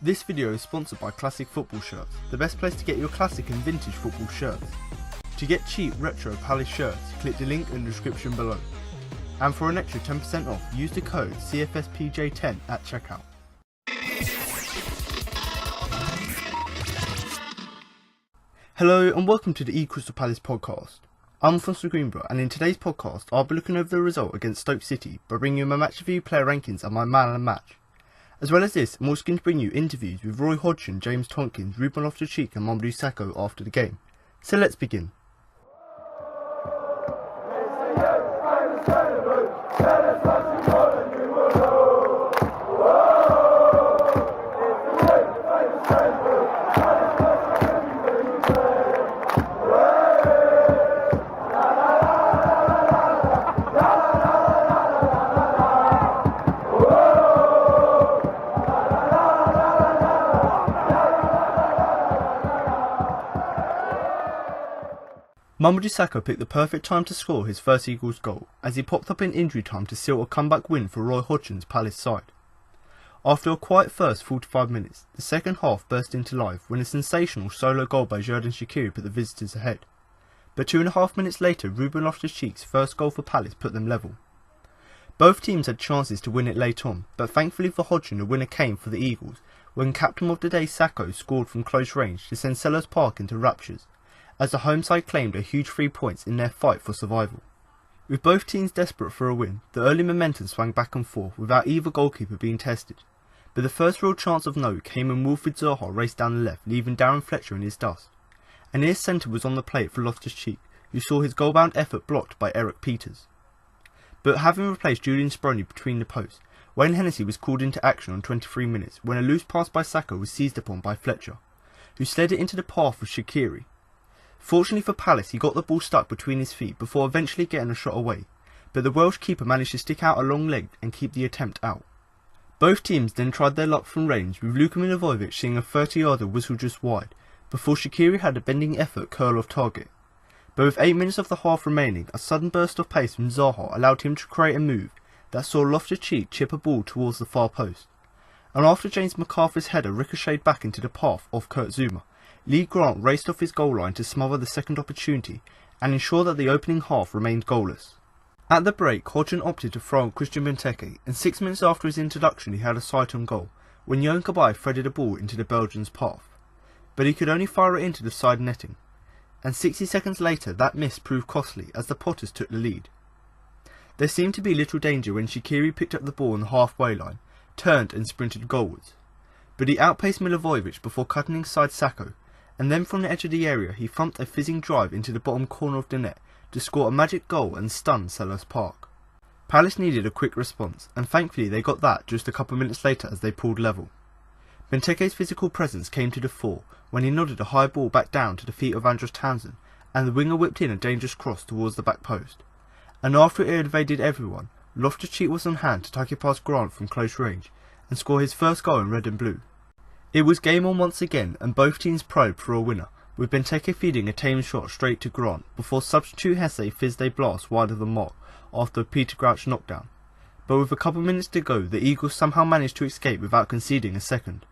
This video is sponsored by Classic Football Shirts, the best place to get your classic and vintage football shirts. To get cheap retro Palace shirts, click the link in the description below. And for an extra 10% off, use the code CFSPJ10 at checkout. Hello and welcome to the Crystal Palace podcast. I'm Alfonso Greenbrook, and in today's podcast I'll be looking over the result against Stoke City by bringing you my match review, player rankings and my man of the match. As well as this, I'm also going to bring you interviews with Roy Hodgson, James Tompkins, Ruben Loftus-Cheek and Mamadou Sakho after the game. So let's begin. Mamadou Sakho picked the perfect time to score his first Eagles goal, as he popped up in injury time to seal a comeback win for Roy Hodgson's Palace side. After a quiet first 45 minutes, the second half burst into life when a sensational solo goal by Xherdan Shaqiri put the visitors ahead. But 2.5 minutes later, Ruben Loftus-Cheek's first goal for Palace put them level. Both teams had chances to win it late on, but thankfully for Hodgson the winner came for the Eagles, when captain of the day Sakho scored from close range to send Selhurst Park into raptures, as the home side claimed a huge 3 points in their fight for survival. With both teams desperate for a win, the early momentum swung back and forth without either goalkeeper being tested. But the first real chance of note came when Wilfried Zaha raced down the left, leaving Darren Fletcher in his dust. A near centre was on the plate for Loftus-Cheek, who saw his goal-bound effort blocked by Eric Peters. But having replaced Julian Speroni between the posts, Wayne Hennessy was called into action on 23 minutes when a loose pass by Sakho was seized upon by Fletcher, who slid it into the path of Shaqiri. Fortunately for Palace, he got the ball stuck between his feet before eventually getting a shot away, but the Welsh keeper managed to stick out a long leg and keep the attempt out. Both teams then tried their luck from range, with Luka Milivojevic seeing a 30-yarder whistle just wide, before Shaqiri had a bending effort curl off target. But with 8 minutes of the half remaining, a sudden burst of pace from Zaha allowed him to create a move that saw Loftus-Cheek chip a ball towards the far post. And after James McCarthy's header ricocheted back into the path of Kurt Zouma, Lee Grant raced off his goal line to smother the second opportunity and ensure that the opening half remained goalless. At the break, Hodgson opted to throw on Christian Benteke, and 6 minutes after his introduction he had a sight on goal, when Yohan Cabaye threaded a ball into the Belgian's path. But he could only fire it into the side netting, and 60 seconds later that miss proved costly as the Potters took the lead. There seemed to be little danger when Shaqiri picked up the ball on the halfway line, turned and sprinted goalwards. But he outpaced Milivojevic before cutting inside Sakho, and then from the edge of the area he thumped a fizzing drive into the bottom corner of the net to score a magic goal and stun Selhurst Park. Palace needed a quick response, and thankfully they got that just a couple minutes later as they pulled level. Benteke's physical presence came to the fore when he nodded a high ball back down to the feet of Andros Townsend, and the winger whipped in a dangerous cross towards the back post. And after it had evaded everyone, Loftus-Cheek was on hand to take it past Grant from close range and score his first goal in red and blue. It was game on once again, and both teams probed for a winner, with Benteke feeding a tame shot straight to Grant before substitute Hesse fizzed a blast wide of the mark after a Peter Crouch knockdown. But with a couple minutes to go, the Eagles somehow managed to escape without conceding a second.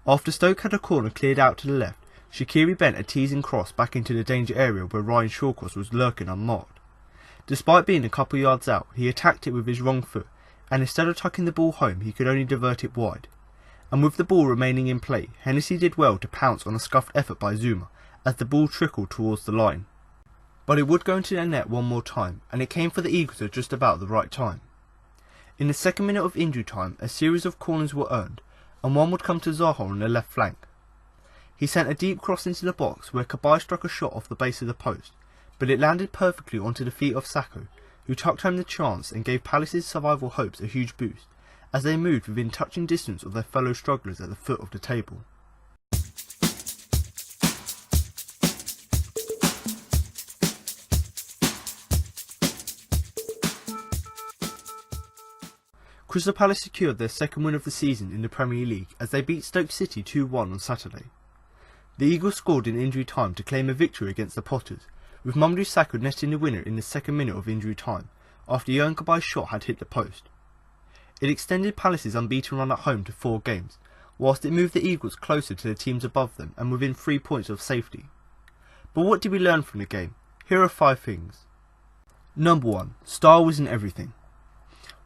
After Stoke had a corner cleared out to the left, Shaqiri bent a teasing cross back into the danger area where Ryan Shawcross was lurking unmarked. Despite being a couple yards out, he attacked it with his wrong foot, and instead of tucking the ball home he could only divert it wide. And with the ball remaining in play, Hennessy did well to pounce on a scuffed effort by Zouma as the ball trickled towards the line. But it would go into their net one more time, and it came for the Eagles at just about the right time. In the second minute of injury time, a series of corners were earned, and one would come to Zaha on the left flank. He sent a deep cross into the box where Cabaye struck a shot off the base of the post, but it landed perfectly onto the feet of Sakho, who tucked home the chance and gave Palace's survival hopes a huge boost, as they moved within touching distance of their fellow strugglers at the foot of the table. Crystal Palace secured their second win of the season in the Premier League as they beat Stoke City 2-1 on Saturday. The Eagles scored in injury time to claim a victory against the Potters, with Mamadou Sakho netting the winner in the second minute of injury time, after Yohan Cabaye's shot had hit the post. It extended Palace's unbeaten run at home to 4 games, whilst it moved the Eagles closer to the teams above them and within 3 points of safety. But what did we learn from the game? Here are 5 things. Number 1. Style isn't everything.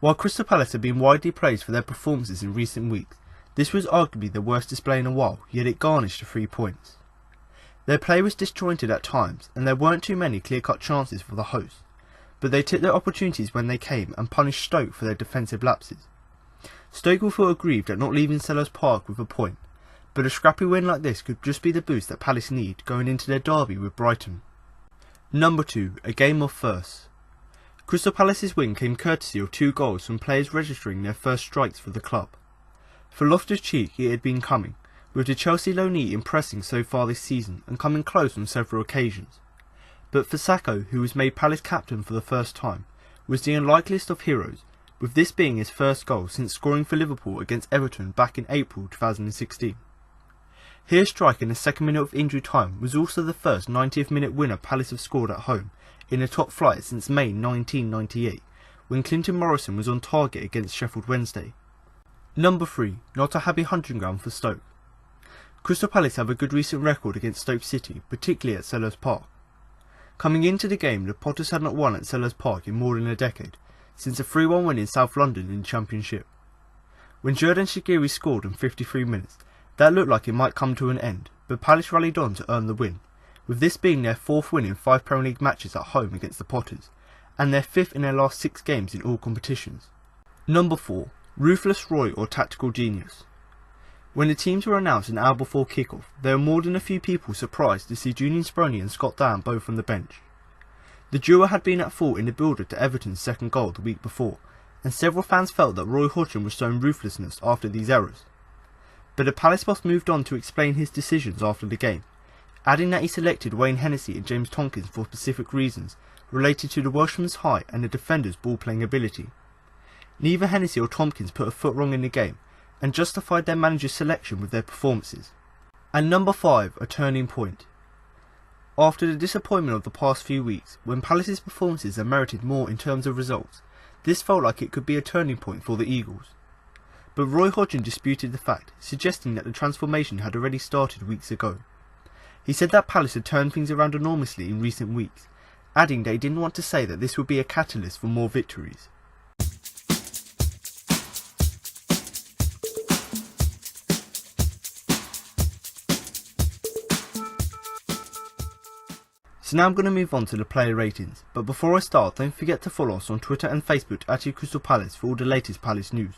While Crystal Palace have been widely praised for their performances in recent weeks, this was arguably their worst display in a while, yet it garnished the 3 points. Their play was disjointed at times, and there weren't too many clear-cut chances for the hosts, but they took their opportunities when they came and punished Stoke for their defensive lapses. Stoke will feel aggrieved at not leaving Selhurst Park with a point, but a scrappy win like this could just be the boost that Palace need going into their derby with Brighton. Number 2. A game of firsts. Crystal Palace's win came courtesy of 2 goals from players registering their first strikes for the club. For Loftus-Cheek it had been coming, with the Chelsea loanee impressing so far this season and coming close on several occasions. But for Sakho, who was made Palace captain for the first time, was the unlikeliest of heroes, with this being his first goal since scoring for Liverpool against Everton back in April 2016. His strike in the second minute of injury time was also the first 90th minute winner Palace have scored at home in the top flight since May 1998, when Clinton Morrison was on target against Sheffield Wednesday. Number 3. Not a happy hunting ground for Stoke. Crystal Palace have a good recent record against Stoke City, particularly at Selhurst Park. Coming into the game, the Potters had not won at Selhurst Park in more than a decade, since a 3-1 win in South London in the Championship. When Xherdan Shaqiri scored in 53 minutes, that looked like it might come to an end, but Palace rallied on to earn the win, with this being their 4th win in 5 Premier League matches at home against the Potters, and their 5th in their last 6 games in all competitions. Number 4. Ruthless Roy or Tactical Genius. When the teams were announced an hour before kick-off, there were more than a few people surprised to see Julian Speroni and Scott Dann both on the bench. The duo had been at fault in the build-up to Everton's second goal the week before, and several fans felt that Roy Hodgson was showing ruthlessness after these errors. But the Palace boss moved on to explain his decisions after the game, adding that he selected Wayne Hennessy and James Tompkins for specific reasons related to the Welshman's height and the defender's ball-playing ability. Neither Hennessy or Tompkins put a foot wrong in the game, and justified their manager's selection with their performances. And number 5, a turning point. After the disappointment of the past few weeks, when Palace's performances are merited more in terms of results, this felt like it could be a turning point for the Eagles. But Roy Hodgson disputed the fact, suggesting that the transformation had already started weeks ago. He said that Palace had turned things around enormously in recent weeks, adding that he didn't want to say that this would be a catalyst for more victories. So now I'm going to move on to the player ratings, but before I start, don't forget to follow us on Twitter and Facebook at Crystal Palace for all the latest Palace news.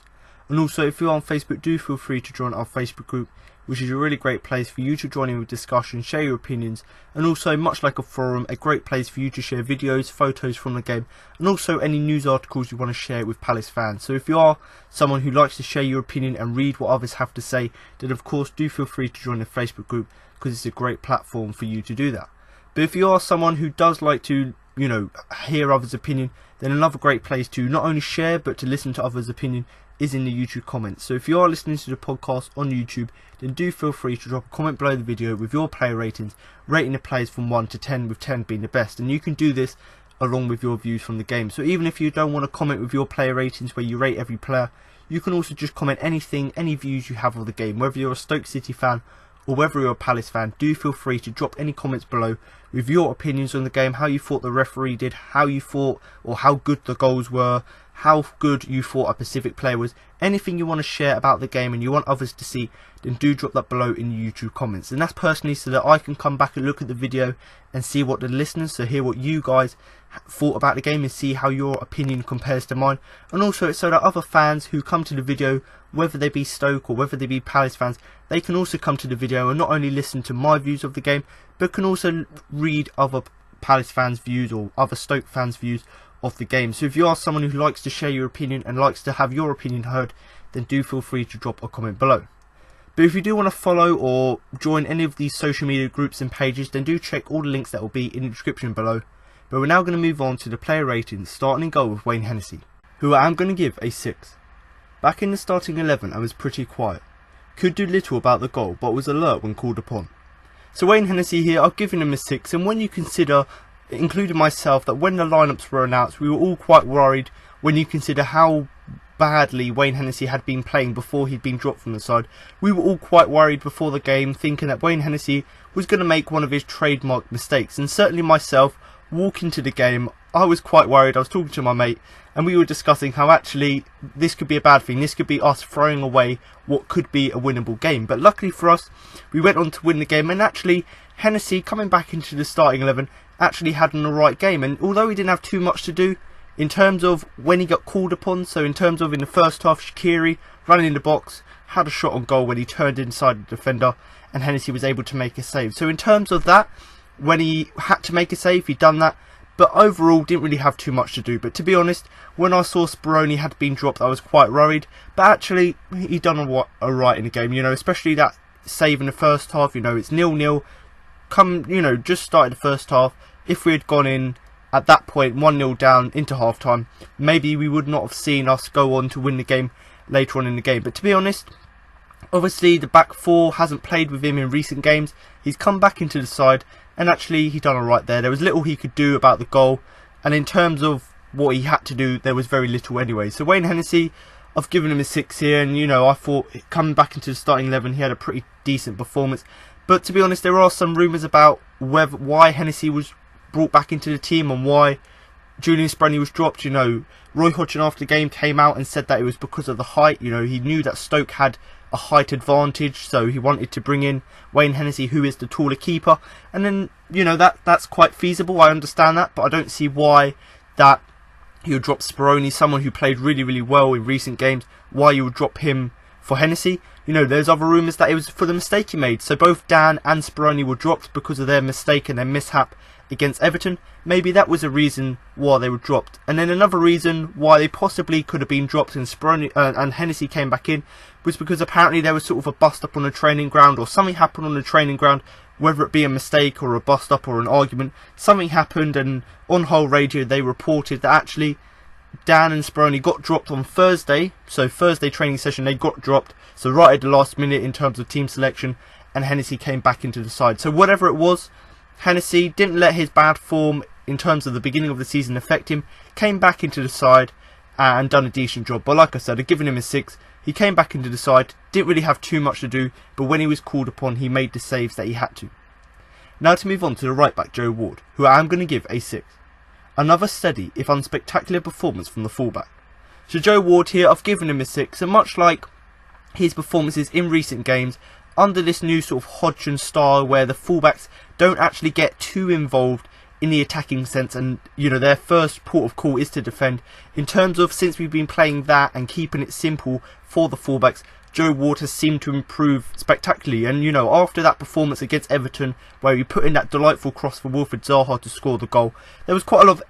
And also, if you're on Facebook, do feel free to join our Facebook group, which is a really great place for you to join in with discussion, share your opinions, and also, much like a forum, a great place for you to share videos, photos from the game, and also any news articles you want to share with Palace fans. So if you are someone who likes to share your opinion and read what others have to say, then of course do feel free to join the Facebook group, because it's a great platform for you to do that. But if you are someone who does like to, hear others' opinion, then another great place to not only share but to listen to others' opinion is in the YouTube comments. So if you are listening to the podcast on YouTube, then do feel free to drop a comment below the video with your player ratings, rating the players from 1 to 10, with 10 being the best. And you can do this along with your views from the game. So even if you don't want to comment with your player ratings where you rate every player, you can also just comment anything, any views you have of the game. Whether you're a Stoke City fan or whether you're a Palace fan, do feel free to drop any comments below with your opinions on the game, how you thought the referee did, how you thought or how good the goals were, how good you thought a specific player was. Anything you want to share about the game and you want others to see, then do drop that below in the YouTube comments. And that's personally so that I can come back and look at the video and see what the listeners, so hear what you guys thought about the game and see how your opinion compares to mine. And also it's so that other fans who come to the video, whether they be Stoke or whether they be Palace fans, they can also come to the video and not only listen to my views of the game, but can also read other Palace fans' views or other Stoke fans' views of the game. So if you are someone who likes to share your opinion and likes to have your opinion heard, then do feel free to drop a comment below. But if you do want to follow or join any of these social media groups and pages, then do check all the links that will be in the description below. But we're now going to move on to the player ratings, starting in goal with Wayne Hennessy, who I am going to give a 6. Back in the starting 11 I was pretty quiet, could do little about the goal but was alert when called upon. So Wayne Hennessy here, I've given him a 6, and when you consider, including myself, that when the lineups were announced we were all quite worried when you consider how badly Wayne Hennessy had been playing before he'd been dropped from the side. We were all quite worried before the game, thinking that Wayne Hennessy was going to make one of his trademark mistakes, and certainly myself, walking to the game, I was quite worried. I was talking to my mate and we were discussing how actually this could be a bad thing. This could be us throwing away what could be a winnable game. But luckily for us, we went on to win the game, and actually Hennessy, coming back into the starting 11, actually had an alright game. And although he didn't have too much to do in terms of when he got called upon, so in terms of in the first half, Shaqiri running in the box, had a shot on goal when he turned inside the defender and Hennessy was able to make a save. So in terms of that, when he had to make a save, he'd done that. But overall, didn't really have too much to do. But to be honest, when I saw Speroni had been dropped, I was quite worried. But actually, he done alright in the game. You know, especially that save in the first half. You know, it's 0-0. Just started the first half. If we had gone in at that point, 1-0 down into half-time, maybe we would not have seen us go on to win the game later on in the game. But to be honest, obviously the back four hasn't played with him in recent games. He's come back into the side. And actually, he done alright there. There was little he could do about the goal. And in terms of what he had to do, there was very little anyway. So Wayne Hennessy, I've given him a 6 here. And, you know, I thought coming back into the starting 11, he had a pretty decent performance. But to be honest, there are some rumours about why Hennessy was brought back into the team and why Julian Speroni was dropped. You know, Roy Hodgson after the game came out and said that it was because of the height. You know, he knew that Stoke had a height advantage, so he wanted to bring in Wayne Hennessy, who is the taller keeper. And then, you know, that's quite feasible. I understand that, but I don't see why that you would drop Speroni, someone who played really, really well in recent games, why you would drop him for Hennessy. You know, there's other rumours that it was for the mistake he made. So both Dann and Speroni were dropped because of their mistake and their mishap against Everton. Maybe that was a reason why they were dropped. And then another reason why they possibly could have been dropped and Speroni and Hennessy came back in was because apparently there was sort of a bust up on the training ground, or something happened on the training ground, whether it be a mistake or a bust up or an argument. Something happened, and on Hull Radio they reported that actually Dann and Speroni got dropped on Thursday. So Thursday training session they got dropped, so right at the last minute in terms of team selection, and Hennessy came back into the side. So whatever it was, Hennessy didn't let his bad form in terms of the beginning of the season affect him, came back into the side and done a decent job. But like I said, I've given him a 6. He came back into the side, didn't really have too much to do, but when he was called upon, he made the saves that he had to. Now to move on to the right back, Joe Ward, who I am going to give a 6. Another steady, if unspectacular performance from the fullback. So Joe Ward here, I've given him a 6, and much like his performances in recent games, under this new sort of Hodgson style where the fullbacks don't actually get too involved in the attacking sense, and you know, their first port of call is to defend. In terms of since we've been playing that and keeping it simple for the fullbacks, Joe Ward has seemed to improve spectacularly. And you know, after that performance against Everton where he put in that delightful cross for Wilfried Zaha to score the goal, there was quite a lot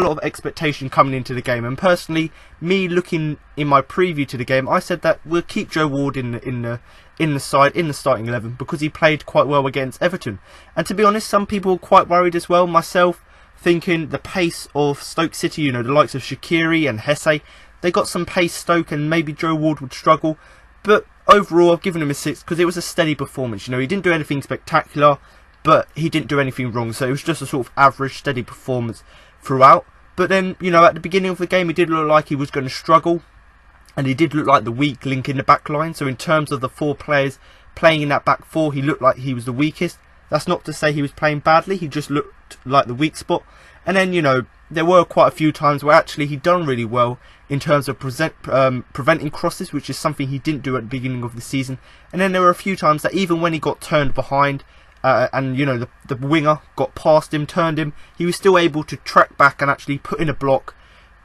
of expectation coming into the game. And personally, me looking in my preview to the game, I said that we'll keep Joe Ward in the starting 11 because he played quite well against Everton. And to be honest, some people were quite worried as well, myself thinking the pace of Stoke City, you know, the likes of Shaqiri and Hesse, they got some pace, Stoke, and maybe Joe Ward would struggle. But overall, I've given him a 6 because it was a steady performance. You know, he didn't do anything spectacular, but he didn't do anything wrong. So it was just a sort of average, steady performance throughout. But then, you know, at the beginning of the game, he did look like he was going to struggle. And he did look like the weak link in the back line. So in terms of the 4 players playing in that back 4, he looked like he was the weakest. That's not to say he was playing badly. He just looked like the weak spot. And then, you know, there were quite a few times where actually he'd done really well in terms of preventing crosses, which is something he didn't do at the beginning of the season. And then there were a few times that even when he got turned behind and, you know, the winger got past him, turned him, he was still able to track back and actually put in a block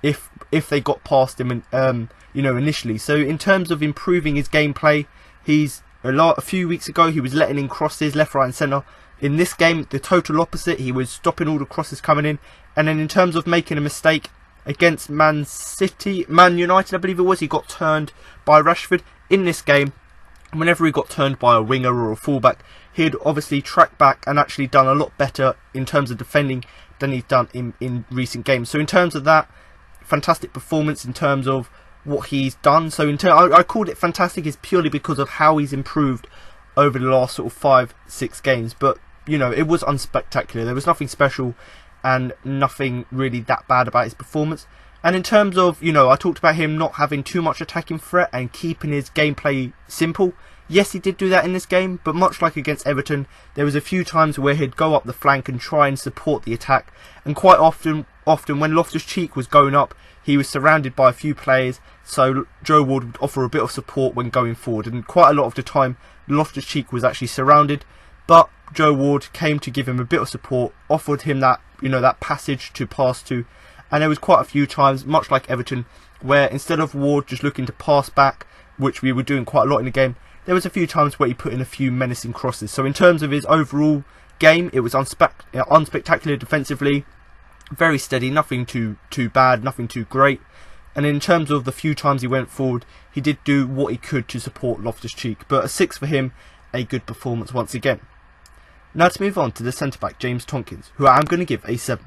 if they got past him and, you know, initially. So in terms of improving his gameplay, a few weeks ago he was letting in crosses left, right and centre. In this game, the total opposite. He was stopping all the crosses coming in. And then in terms of making a mistake against Man United, I believe it was, he got turned by Rashford. In this game, whenever he got turned by a winger or a fullback, he'd obviously tracked back and actually done a lot better in terms of defending than he's done in recent games. So in terms of that, fantastic performance in terms of what he's done. So I called it fantastic is purely because of how he's improved over the last sort of 5-6 games. But you know, it was unspectacular. There was nothing special and nothing really that bad about his performance. And in terms of, you know, I talked about him not having too much attacking threat and keeping his gameplay simple. Yes, he did do that in this game, but much like against Everton, there was a few times where he'd go up the flank and try and support the attack. And quite often when Loftus-Cheek was going up, he was surrounded by a few players, so Joe Ward would offer a bit of support when going forward. And quite a lot of the time, Loftus-Cheek was actually surrounded, but Joe Ward came to give him a bit of support, offered him that, you know, that passage to pass to. And there was quite a few times, much like Everton, where instead of Ward just looking to pass back, which we were doing quite a lot in the game, there was a few times where he put in a few menacing crosses. So in terms of his overall game, it was unspectacular defensively, very steady, nothing too bad, nothing too great. And in terms of the few times he went forward, he did do what he could to support Loftus-Cheek. But a 6 for him, a good performance once again. Now to move on to the centre-back James Tomkins, who I am going to give a 7.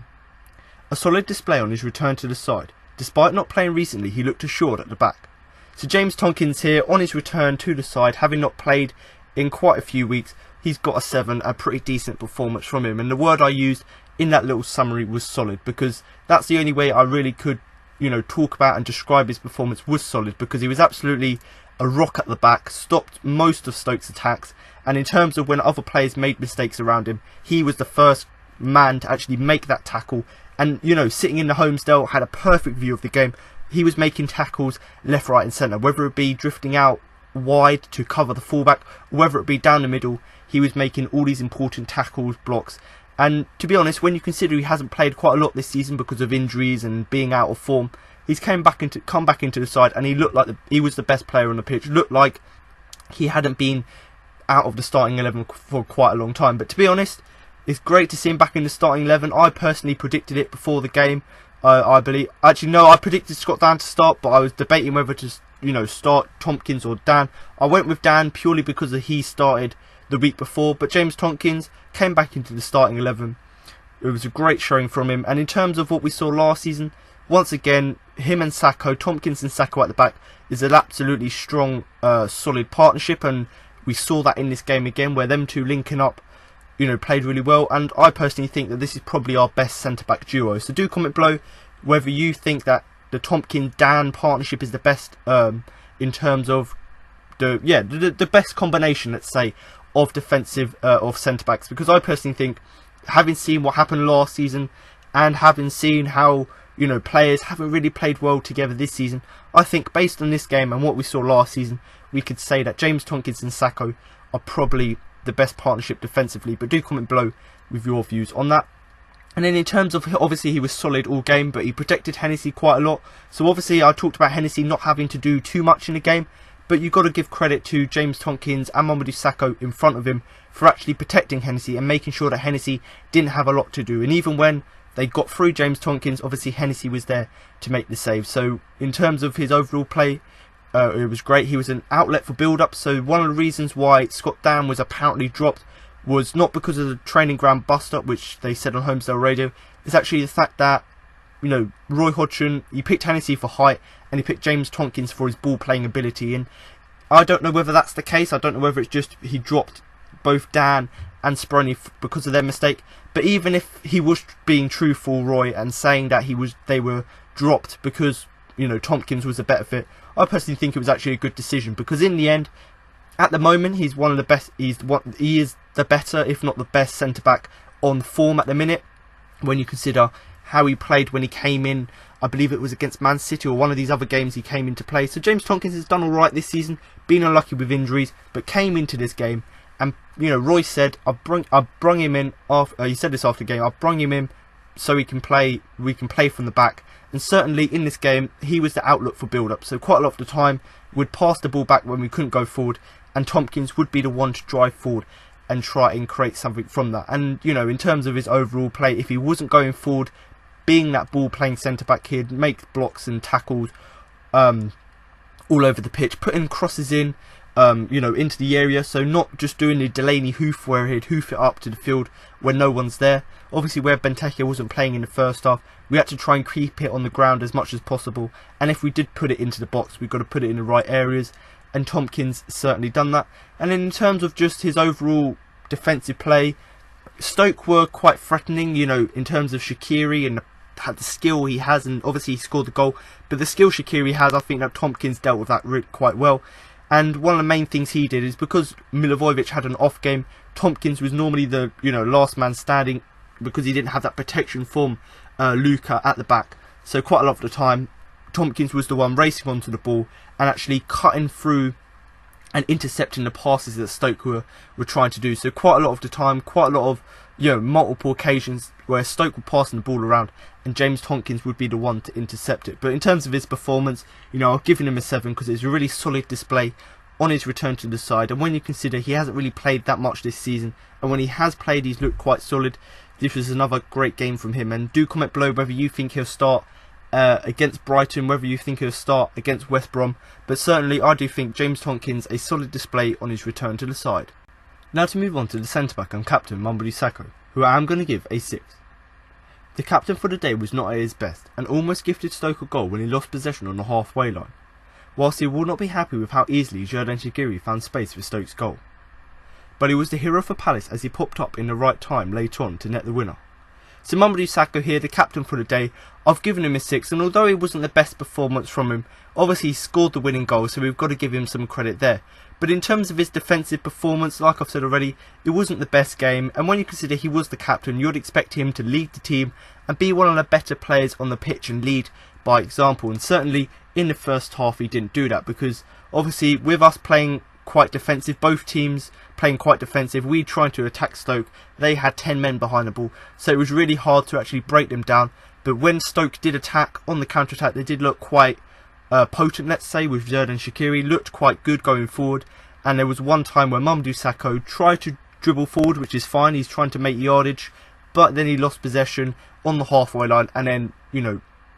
A solid display on his return to the side. Despite not playing recently, he looked assured at the back. So James Tomkins here, on his return to the side, having not played in quite a few weeks, he's got a 7, a pretty decent performance from him. And the word I used in that little summary was solid, because that's the only way I really could, you know, talk about and describe his performance, was solid, because he was absolutely a rock at the back, stopped most of Stoke's attacks, and in terms of when other players made mistakes around him, he was the first man to actually make that tackle. And, you know, sitting in the Homesdale, had a perfect view of the game. He was making tackles left, right and centre, whether it be drifting out wide to cover the fullback, whether it be down the middle. He was making all these important tackles, blocks. And to be honest, when you consider he hasn't played quite a lot this season because of injuries and being out of form, he's come back into the side, and he looked like he was the best player on the pitch. Looked like he hadn't been out of the starting 11 for quite a long time. But to be honest, it's great to see him back in the starting 11. I personally predicted it before the game. I believe, actually no, I predicted Scott Dann to start, but I was debating whether to, you know, start Tomkins or Dann. I went with Dann purely because he started the week before, but James Tomkins came back into the starting 11. It was a great showing from him. And in terms of what we saw last season, once again, him and Sakho, Tomkins and Sakho at the back, is an absolutely strong, solid partnership, and we saw that in this game again, where them two linking up, you know, played really well. And I personally think that this is probably our best centre-back duo. So do comment below whether you think that the Tomkins-Dann partnership is the best, in terms of the best combination, let's say, of defensive of centre-backs. Because I personally think, having seen what happened last season and having seen how, you know, players haven't really played well together this season, I think based on this game and what we saw last season, we could say that James Tomkins and Sakho are probably the best partnership defensively. But do comment below with your views on that. And then in terms of, obviously he was solid all game, but he protected Hennessy quite a lot. So obviously I talked about Hennessy not having to do too much in the game, but you've got to give credit to James Tomkins and Mamadou Sakho in front of him for actually protecting Hennessy and making sure that Hennessy didn't have a lot to do. And even when they got through James Tomkins, obviously Hennessy was there to make the save. So in terms of his overall play, it was great. He was an outlet for build-up. So one of the reasons why Scott Dann was apparently dropped was not because of the training ground bust-up, which they said on Homesdale Radio. It's actually the fact that, you know, Roy Hodgson, he picked Hennessy for height and he picked James Tomkins for his ball-playing ability. And I don't know whether that's the case. I don't know whether it's just he dropped both Dann and Speroni because of their mistake. But even if he was being truthful, Roy, and saying that they were dropped because, you know, Tomkins was a better fit, I personally think it was actually a good decision, because in the end, at the moment, he's one of the best. He is the better, if not the best, centre back on form at the minute. When you consider how he played when he came in, I believe it was against Man City or one of these other games he came into play. So James Tomkins has done all right this season, been unlucky with injuries, but came into this game. And, you know, Roy said, I brung him in after. He said this after the game. I brung him in so we can play from the back. And certainly in this game, he was the outlook for build-up. So quite a lot of the time, we'd pass the ball back when we couldn't go forward, and Tomkins would be the one to drive forward and try and create something from that. And, you know, in terms of his overall play, if he wasn't going forward, being that ball-playing centre-back, he'd make blocks and tackles all over the pitch, putting crosses in, you know, into the area. So not just doing the Delaney hoof where he'd hoof it up to the field when no one's there. Obviously, where Benteke wasn't playing in the first half, we had to try and keep it on the ground as much as possible. And if we did put it into the box, we've got to put it in the right areas. And Tomkins certainly done that. And then in terms of just his overall defensive play, Stoke were quite threatening, you know, in terms of Shaqiri and had the skill he has, and obviously he scored the goal. But the skill Shaqiri has, I think that Tompkins dealt with that quite well. And one of the main things he did is because Milivojevic had an off game, Tompkins was normally the last man standing because he didn't have that protection from Luka at the back. So quite a lot of the time, Tompkins was the one racing onto the ball and actually cutting through and intercepting the passes that Stoke were trying to do. So quite a lot of the time, quite a lot of multiple occasions where Stoke were passing the ball around and James Tompkins would be the one to intercept it. But in terms of his performance, I've given him a 7 because it's a really solid display on his return to the side. And when you consider he hasn't really played that much this season, and when he has played, he's looked quite solid. This was another great game from him. And do comment below whether you think he'll start against Brighton, whether you think he'll start against West Brom. But certainly I do think James Tompkins a solid display on his return to the side. Now to move on to the centre-back and captain Mamadou Sakho, who I am going to give a 6. The captain for the day was not at his best and almost gifted Stoke a goal when he lost possession on the halfway line, whilst he will not be happy with how easily Xherdan Shaqiri found space for Stoke's goal. But he was the hero for Palace as he popped up in the right time later on to net the winner. So Mamadou Sakho here, the captain for the day. I've given him a 6, and although it wasn't the best performance from him, obviously he scored the winning goal, so we've got to give him some credit there. But in terms of his defensive performance, like I've said already, it wasn't the best game, and when you consider he was the captain, you'd expect him to lead the team and be one of the better players on the pitch and lead by example. And certainly in the first half he didn't do that, because obviously with us playing quite defensive, both teams playing quite defensive, we trying to attack Stoke, they had 10 men behind the ball, so it was really hard to actually break them down. But when Stoke did attack on the counter-attack, they did look quite potent, let's say, with Xherdan Shaqiri, looked quite good going forward. And there was one time where Mamadou Sakho tried to dribble forward, which is fine, he's trying to make yardage, but then he lost possession on the halfway line, and then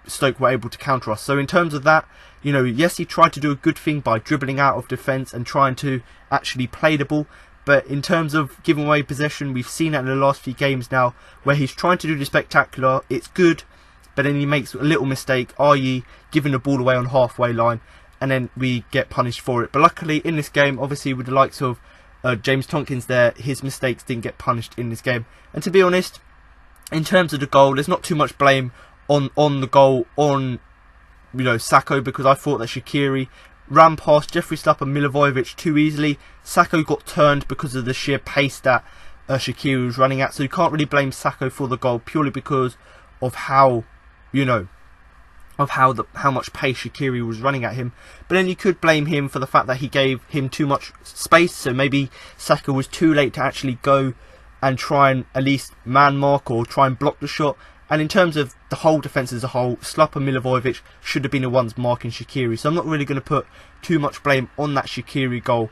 Stoke were able to counter us. So in terms of that, yes, he tried to do a good thing by dribbling out of defence and trying to actually play the ball, but in terms of giving away possession, we've seen that in the last few games now, where he's trying to do the spectacular, it's good, but then he makes a little mistake, i.e. giving the ball away on halfway line, and then we get punished for it. But luckily in this game, obviously with the likes of James Tompkins there, his mistakes didn't get punished in this game. And to be honest, in terms of the goal, there's not too much blame on the goal on Sakho, because I thought that Shaqiri ran past Jeffrey Slupp and Milivojevic too easily. Sakho got turned because of the sheer pace that Shaqiri was running at, so you can't really blame Sakho for the goal purely because of how how much pace Shaqiri was running at him. But then you could blame him for the fact that he gave him too much space, so maybe Sakho was too late to actually go and try and at least man mark or try and block the shot. And in terms of the whole defence as a whole, Slupp and Milivojevic should have been the ones marking Shaqiri, so I'm not really going to put too much blame on that Shaqiri goal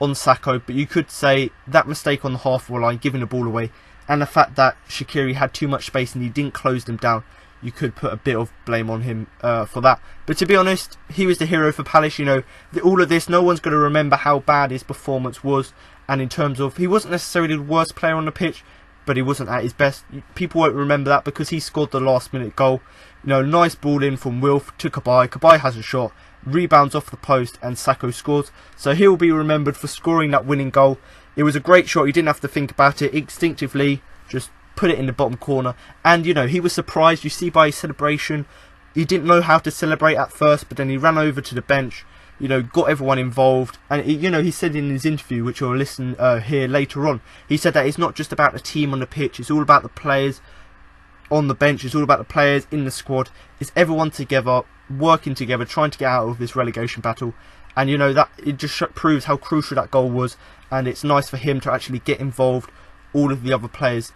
on Sakho. But you could say that mistake on the halfway line, giving the ball away, and the fact that Shaqiri had too much space and he didn't close them down, you could put a bit of blame on him for that. But to be honest, he was the hero for Palace. All of this, no one's going to remember how bad his performance was, and in terms of, he wasn't necessarily the worst player on the pitch, but he wasn't at his best. People won't remember that because he scored the last minute goal. Nice ball in from Wilf to Cabaye. Cabaye has a shot, rebounds off the post, and Sakho scores. So he'll be remembered for scoring that winning goal. It was a great shot, he didn't have to think about it, instinctively just put it in the bottom corner. And he was surprised, you see by his celebration, he didn't know how to celebrate at first, but then he ran over to the bench, got everyone involved. And he said in his interview, which you'll listen here later on, he said that it's not just about the team on the pitch, it's all about the players on the bench, it's all about the players in the squad, it's everyone together, working together, trying to get out of this relegation battle. And that it just proves how crucial that goal was, and it's nice for him to actually get involved all of the other players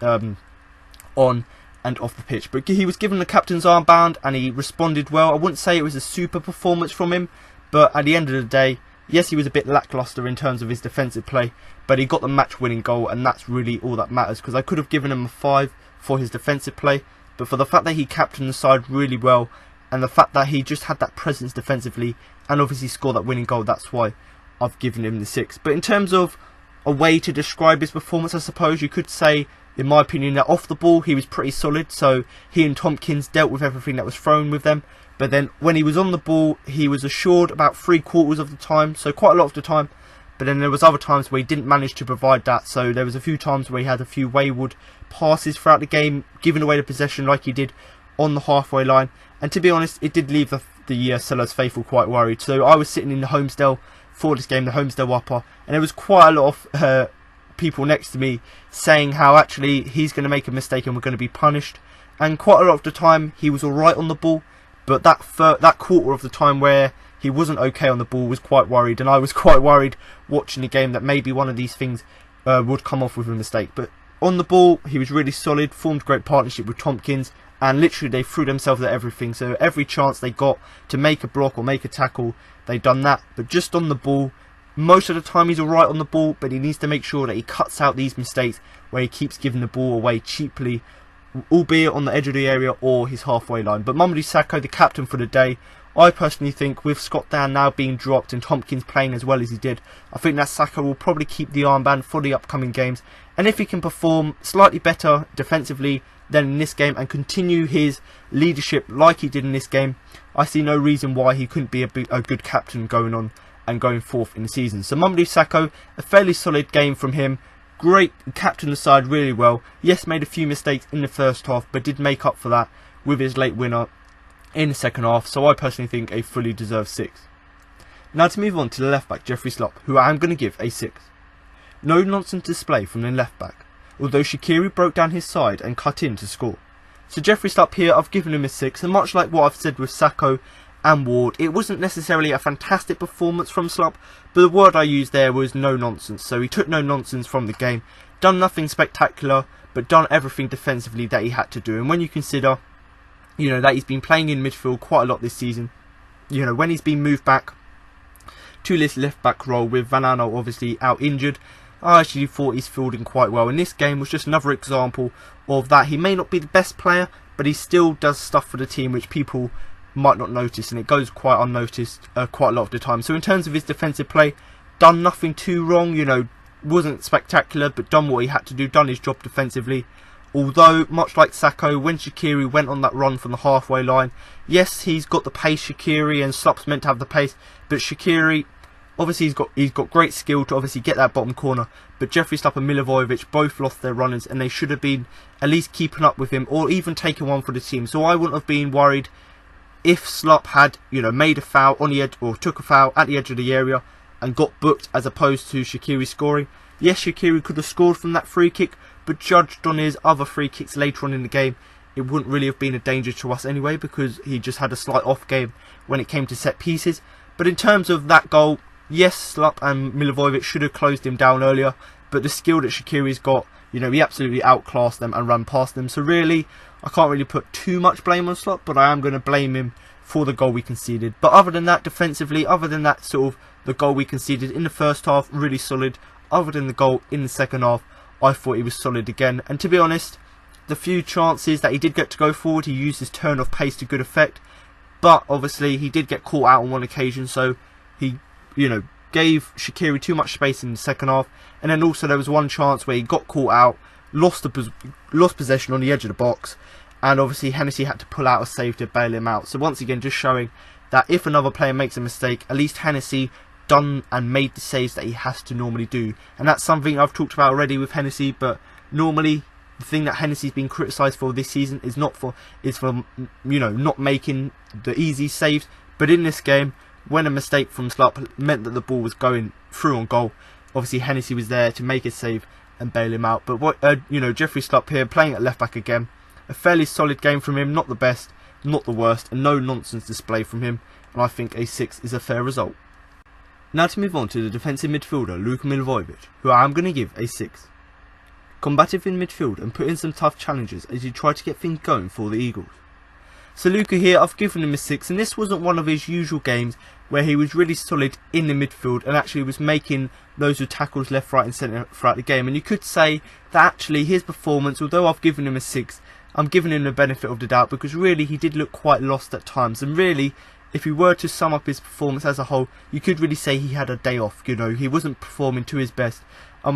on and off the pitch. But he was given the captain's armband and he responded well. I wouldn't say it was a super performance from him, but at the end of the day, yes, he was a bit lacklustre in terms of his defensive play, but he got the match winning goal, and that's really all that matters, because I could have given him a 5 for his defensive play, but for the fact that he captained the side really well, and the fact that he just had that presence defensively and obviously scored that winning goal, that's why I've given him the 6. But in terms of a way to describe his performance, I suppose you could say, in my opinion, that off the ball he was pretty solid. So he and Tompkins dealt with everything that was thrown with them, but then when he was on the ball he was assured about 3/4 of the time, so quite a lot of the time. But then there was other times where he didn't manage to provide that, so there was a few times where he had a few wayward passes throughout the game, giving away the possession like he did on the halfway line, and to be honest, it did leave the Sellers faithful quite worried. So I was sitting in the Homesdale for this game, the Homesdale upper, and there was quite a lot of people next to me saying how actually he's going to make a mistake and we're going to be punished. And quite a lot of the time he was alright on the ball, but that quarter of the time where he wasn't okay on the ball was quite worried, and I was quite worried watching the game that maybe one of these things would come off with a mistake. But on the ball he was really solid, formed great partnership with Tompkins, and literally they threw themselves at everything. So every chance they got to make a block or make a tackle, they done that. But just on the ball, most of the time he's alright on the ball, but he needs to make sure that he cuts out these mistakes where he keeps giving the ball away cheaply, albeit on the edge of the area or his halfway line. But Mamadou Sakho, the captain for the day, I personally think with Scott Dann now being dropped and Tompkins playing as well as he did, I think that Sakho will probably keep the armband for the upcoming games. And if he can perform slightly better defensively than in this game and continue his leadership like he did in this game, I see no reason why he couldn't be a good captain going on and going forth in the season. So Mamadou Sakho, a fairly solid game from him. Great, captained the side really well. Yes, made a few mistakes in the first half, but did make up for that with his late winner in the second half. So I personally think a fully deserved 6. Now to move on to the left back, Jeffrey Schlupp, who I am going to give a 6. No nonsense display from the left back, although Shaqiri broke down his side and cut in to score. So Jeffrey Schlupp here, I've given him a 6, and much like what I've said with Sakho and Ward, it wasn't necessarily a fantastic performance from Schlupp, but the word I used there was no nonsense. So he took no nonsense from the game, done nothing spectacular, but done everything defensively that he had to do. And when you consider, you know, that he's been playing in midfield quite a lot this season, you know, when he's been moved back to this left back role with Vanano obviously out injured, I actually thought he's fielding quite well. And this game was just another example of that. He may not be the best player, but he still does stuff for the team which people might not notice, and it goes quite unnoticed quite a lot of the time. So in terms of his defensive play, done nothing too wrong, you know, wasn't spectacular, but done what he had to do, done his job defensively. Although, much like Sakho, when Shaqiri went on that run from the halfway line, yes, he's got the pace, Shaqiri, and Schlupp's meant to have the pace, but Shaqiri, obviously he's got great skill to obviously get that bottom corner, but Jeffrey Schlupp and Milivojevic both lost their runners, and they should have been at least keeping up with him, or even taking one for the team. So I wouldn't have been worried if Schlupp had, you know, made a foul on the edge, or took a foul at the edge of the area and got booked, as opposed to Shaqiri scoring. Yes, Shaqiri could have scored from that free kick, but judged on his other free kicks later on in the game, it wouldn't really have been a danger to us anyway, because he just had a slight off game when it came to set pieces. But in terms of that goal, yes, Schlupp and Milivojevic should have closed him down earlier, but the skill that Shaqiri's got, you know, he absolutely outclassed them and ran past them. So really, I can't really put too much blame on Schlupp, but I am going to blame him for the goal we conceded. But other than that, defensively, other than that sort of the goal we conceded in the first half, really solid. Other than the goal in the second half, I thought he was solid again. And to be honest, the few chances that he did get to go forward, he used his turn of pace to good effect. But obviously, he did get caught out on one occasion, so he, you know, gave Shaqiri too much space in the second half. And then also there was one chance where he got caught out, lost possession on the edge of the box, and obviously Hennessy had to pull out a save to bail him out. So once again, just showing that if another player makes a mistake, at least Hennessy done and made the saves that he has to normally do. And that's something I've talked about already with Hennessy, but normally the thing that Hennessy's been criticised for this season is for you know, not making the easy saves. But in this game, when a mistake from Schlupp meant that the ball was going through on goal, obviously Hennessy was there to make a save and bail him out. But what you know, Jeffrey Schlupp here playing at left back again, a fairly solid game from him, not the best, not the worst, and no nonsense display from him, and I think a 6 is a fair result. Now to move on to the defensive midfielder Luka Milivojevic, who I am going to give a 6. Combative in midfield and put in some tough challenges as he tried to get things going for the Eagles. So Luka here, I've given him a 6, and this wasn't one of his usual games where he was really solid in the midfield and actually was making those with tackles left, right and centre throughout the game. And you could say that actually his performance, although I've given him a 6, I'm giving him the benefit of the doubt, because really he did look quite lost at times. And really, if you were to sum up his performance as a whole, you could really say he had a day off. You know, he wasn't performing to his best.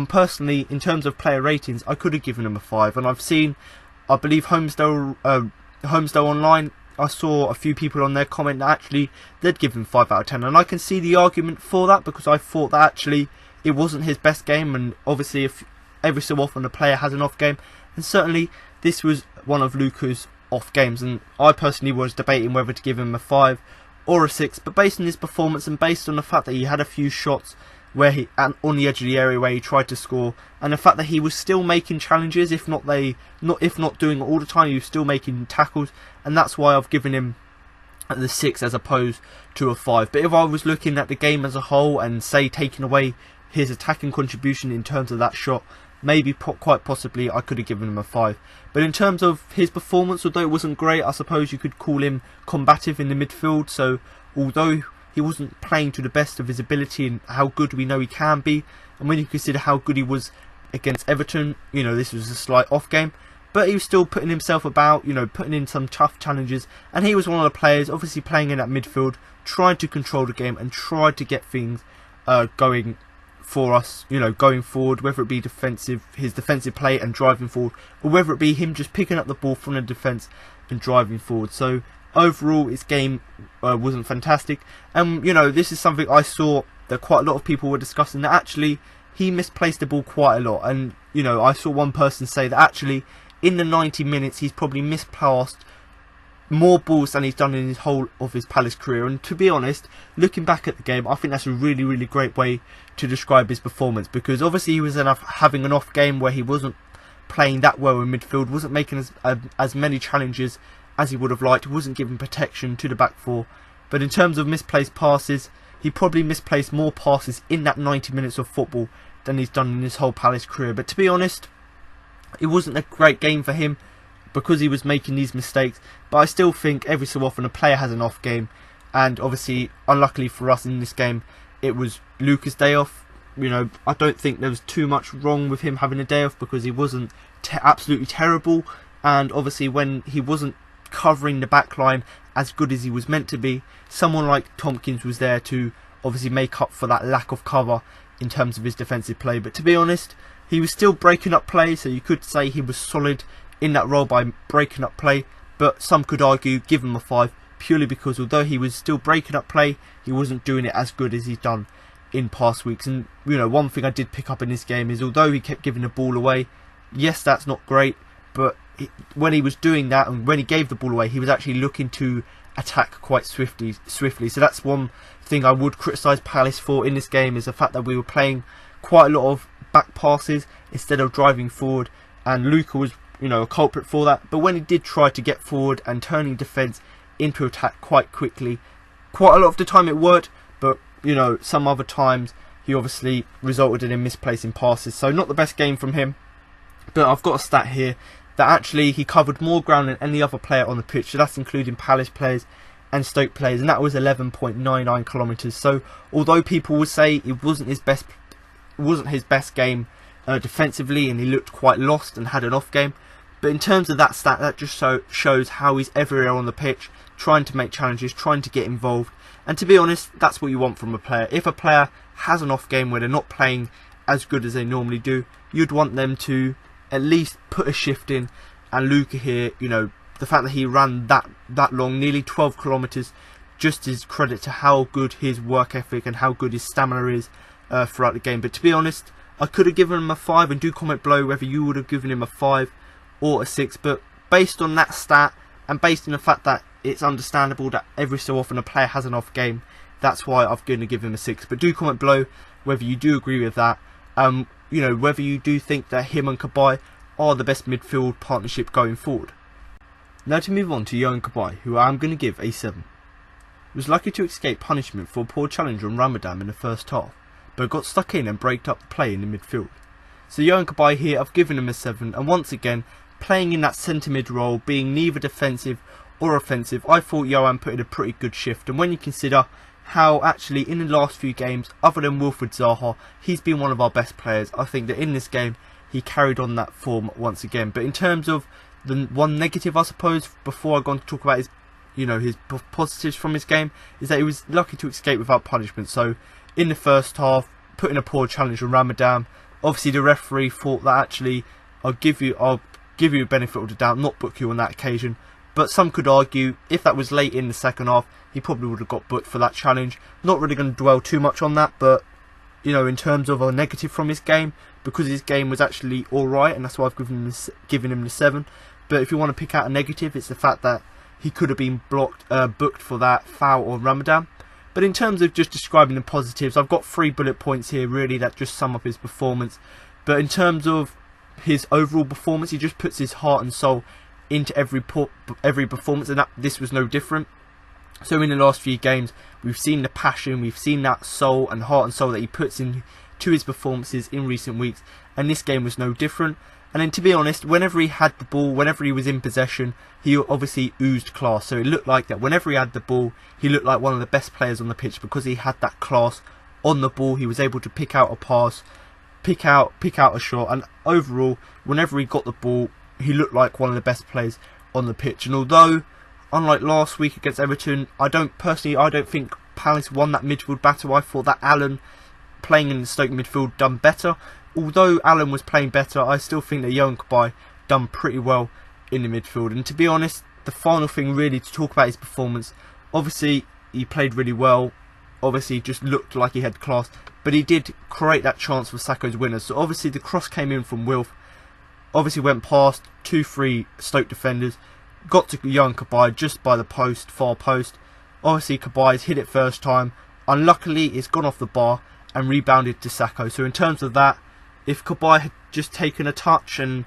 Personally, in terms of player ratings, I could have given him a 5. And I've seen, I believe Homesdale Online, I saw a few people on their comment that actually they'd give him 5 out of 10. And I can see the argument for that, because I thought that actually it wasn't his best game. And obviously, if every so often a player has an off game, and certainly this was one of Luka's off games, and I personally was debating whether to give him a 5 or a 6, but based on his performance and based on the fact that he had a few shots where he on the edge of the area where he tried to score, and the fact that he was still making challenges, if not doing it all the time, he was still making tackles, and that's why I've given him the 6 as opposed to a 5. But if I was looking at the game as a whole and say taking away his attacking contribution in terms of that shot, maybe quite possibly I could have given him a 5. But in terms of his performance, although it wasn't great, I suppose you could call him combative in the midfield. So although he wasn't playing to the best of his ability and how good we know he can be, and when you consider how good he was against Everton, you know, this was a slight off game, but he was still putting himself about, you know, putting in some tough challenges, and he was one of the players obviously playing in that midfield, trying to control the game and try to get things going for us, you know, going forward, whether it be his defensive play and driving forward, or whether it be him just picking up the ball from the defence and driving forward. So overall, his game wasn't fantastic, and you know, this is something I saw that quite a lot of people were discussing, that actually he misplaced the ball quite a lot. And you know, I saw one person say that actually in the 90 minutes he's probably misplaced more balls than he's done in his whole of his Palace career. And to be honest, looking back at the game, I think that's a really, really great way to describe his performance, because obviously he was having an off game where he wasn't playing that well in midfield, wasn't making as many challenges as he would have liked, wasn't giving protection to the back four. But in terms of misplaced passes, he probably misplaced more passes in that 90 minutes of football than he's done in his whole Palace career. But to be honest, it wasn't a great game for him because he was making these mistakes. But I still think every so often a player has an off game, and obviously unluckily for us in this game it was Luka's day off. You know, I don't think there was too much wrong with him having a day off, because he wasn't absolutely terrible, and obviously when he wasn't covering the back line as good as he was meant to be, someone like Tompkins was there to obviously make up for that lack of cover in terms of his defensive play. But to be honest, he was still breaking up play, so you could say he was solid in that role by breaking up play. But some could argue give him a 5, purely because although he was still breaking up play, he wasn't doing it as good as he's done in past weeks. And you know, one thing I did pick up in this game is although he kept giving the ball away, yes, that's not great, but when he was doing that and when he gave the ball away, he was actually looking to attack quite swiftly. So that's one thing I would criticise Palace for in this game, is the fact that we were playing quite a lot of back passes instead of driving forward, and Luka was, you know, a culprit for that. But when he did try to get forward and turning defence into attack quite quickly, quite a lot of the time it worked, but you know, some other times he obviously resulted in misplacing passes. So not the best game from him. But I've got a stat here that actually he covered more ground than any other player on the pitch, so that's including Palace players and Stoke players, and that was 11.99 kilometres. So although people would say it wasn't his best game defensively, and he looked quite lost and had an off game, but in terms of that stat, that just shows how he's everywhere on the pitch, trying to make challenges, trying to get involved. And to be honest, that's what you want from a player. If a player has an off game where they're not playing as good as they normally do, you'd want them to at least put a shift in. And Luka here, you know, the fact that he ran that long, nearly 12 kilometres, just is credit to how good his work ethic and how good his stamina is throughout the game. But to be honest, I could have given him a 5, and do comment below whether you would have given him a 5 or a 6. But based on that stat, and based on the fact that it's understandable that every so often a player has an off game, that's why I'm going to give him a 6. But do comment below whether you do agree with that. You know, whether you do think that him and Cabaye are the best midfield partnership going forward. Now to move on to Yohan Cabaye, who I am going to give a 7. He was lucky to escape punishment for a poor challenge on Ramadan in the first half, but got stuck in and braked up the play in the midfield. So Yohan Cabaye here, I've given him a 7, and once again, playing in that centre mid role, being neither defensive or offensive, I thought Yohan put in a pretty good shift. And when you consider how actually in the last few games, other than Wilfried Zaha, he's been one of our best players, I think that in this game he carried on that form once again. But in terms of the one negative, I suppose, before I go on to talk about his, you know, his positives from his game, is that he was lucky to escape without punishment. So in the first half, put in a poor challenge on Ramadan. Obviously the referee thought that actually I'll give you a benefit of the doubt, not book you on that occasion. But some could argue if that was late in the second half, he probably would have got booked for that challenge. Not really going to dwell too much on that, but you know, in terms of a negative from his game, because his game was actually alright, and that's why I've given him the 7. But if you want to pick out a negative, it's the fact that he could have been booked for that foul on Ramadan. But in terms of just describing the positives, I've got 3 bullet points here really that just sum up his performance. But in terms of his overall performance, he just puts his heart and soul into every performance, and this was no different. So in the last few games, we've seen the passion, we've seen that soul and heart and soul that he puts into his performances in recent weeks, and this game was no different. And then, to be honest, whenever he had the ball, whenever he was in possession, he obviously oozed class. So it looked like that whenever he had the ball, he looked like one of the best players on the pitch because he had that class on the ball. He was able to pick out a pass, pick out a shot, and overall, whenever he got the ball, he looked like one of the best players on the pitch. And although, unlike last week against Everton, I don't think Palace won that midfield battle. I thought that Allen, playing in the Stoke midfield, done better. Although Allen was playing better, I still think that Yohan Cabaye done pretty well in the midfield. And to be honest, the final thing really to talk about his performance, obviously he played really well, obviously just looked like he had class, but he did create that chance for Sakho's winner. So obviously the cross came in from Wilf, obviously went past 2-3 Stoke defenders, got to Yohan Cabaye just by the post, far post. Obviously Cabaye's hit it first time, unluckily it's gone off the bar and rebounded to Sakho. So in terms of that, if Cabaye had just taken a touch and,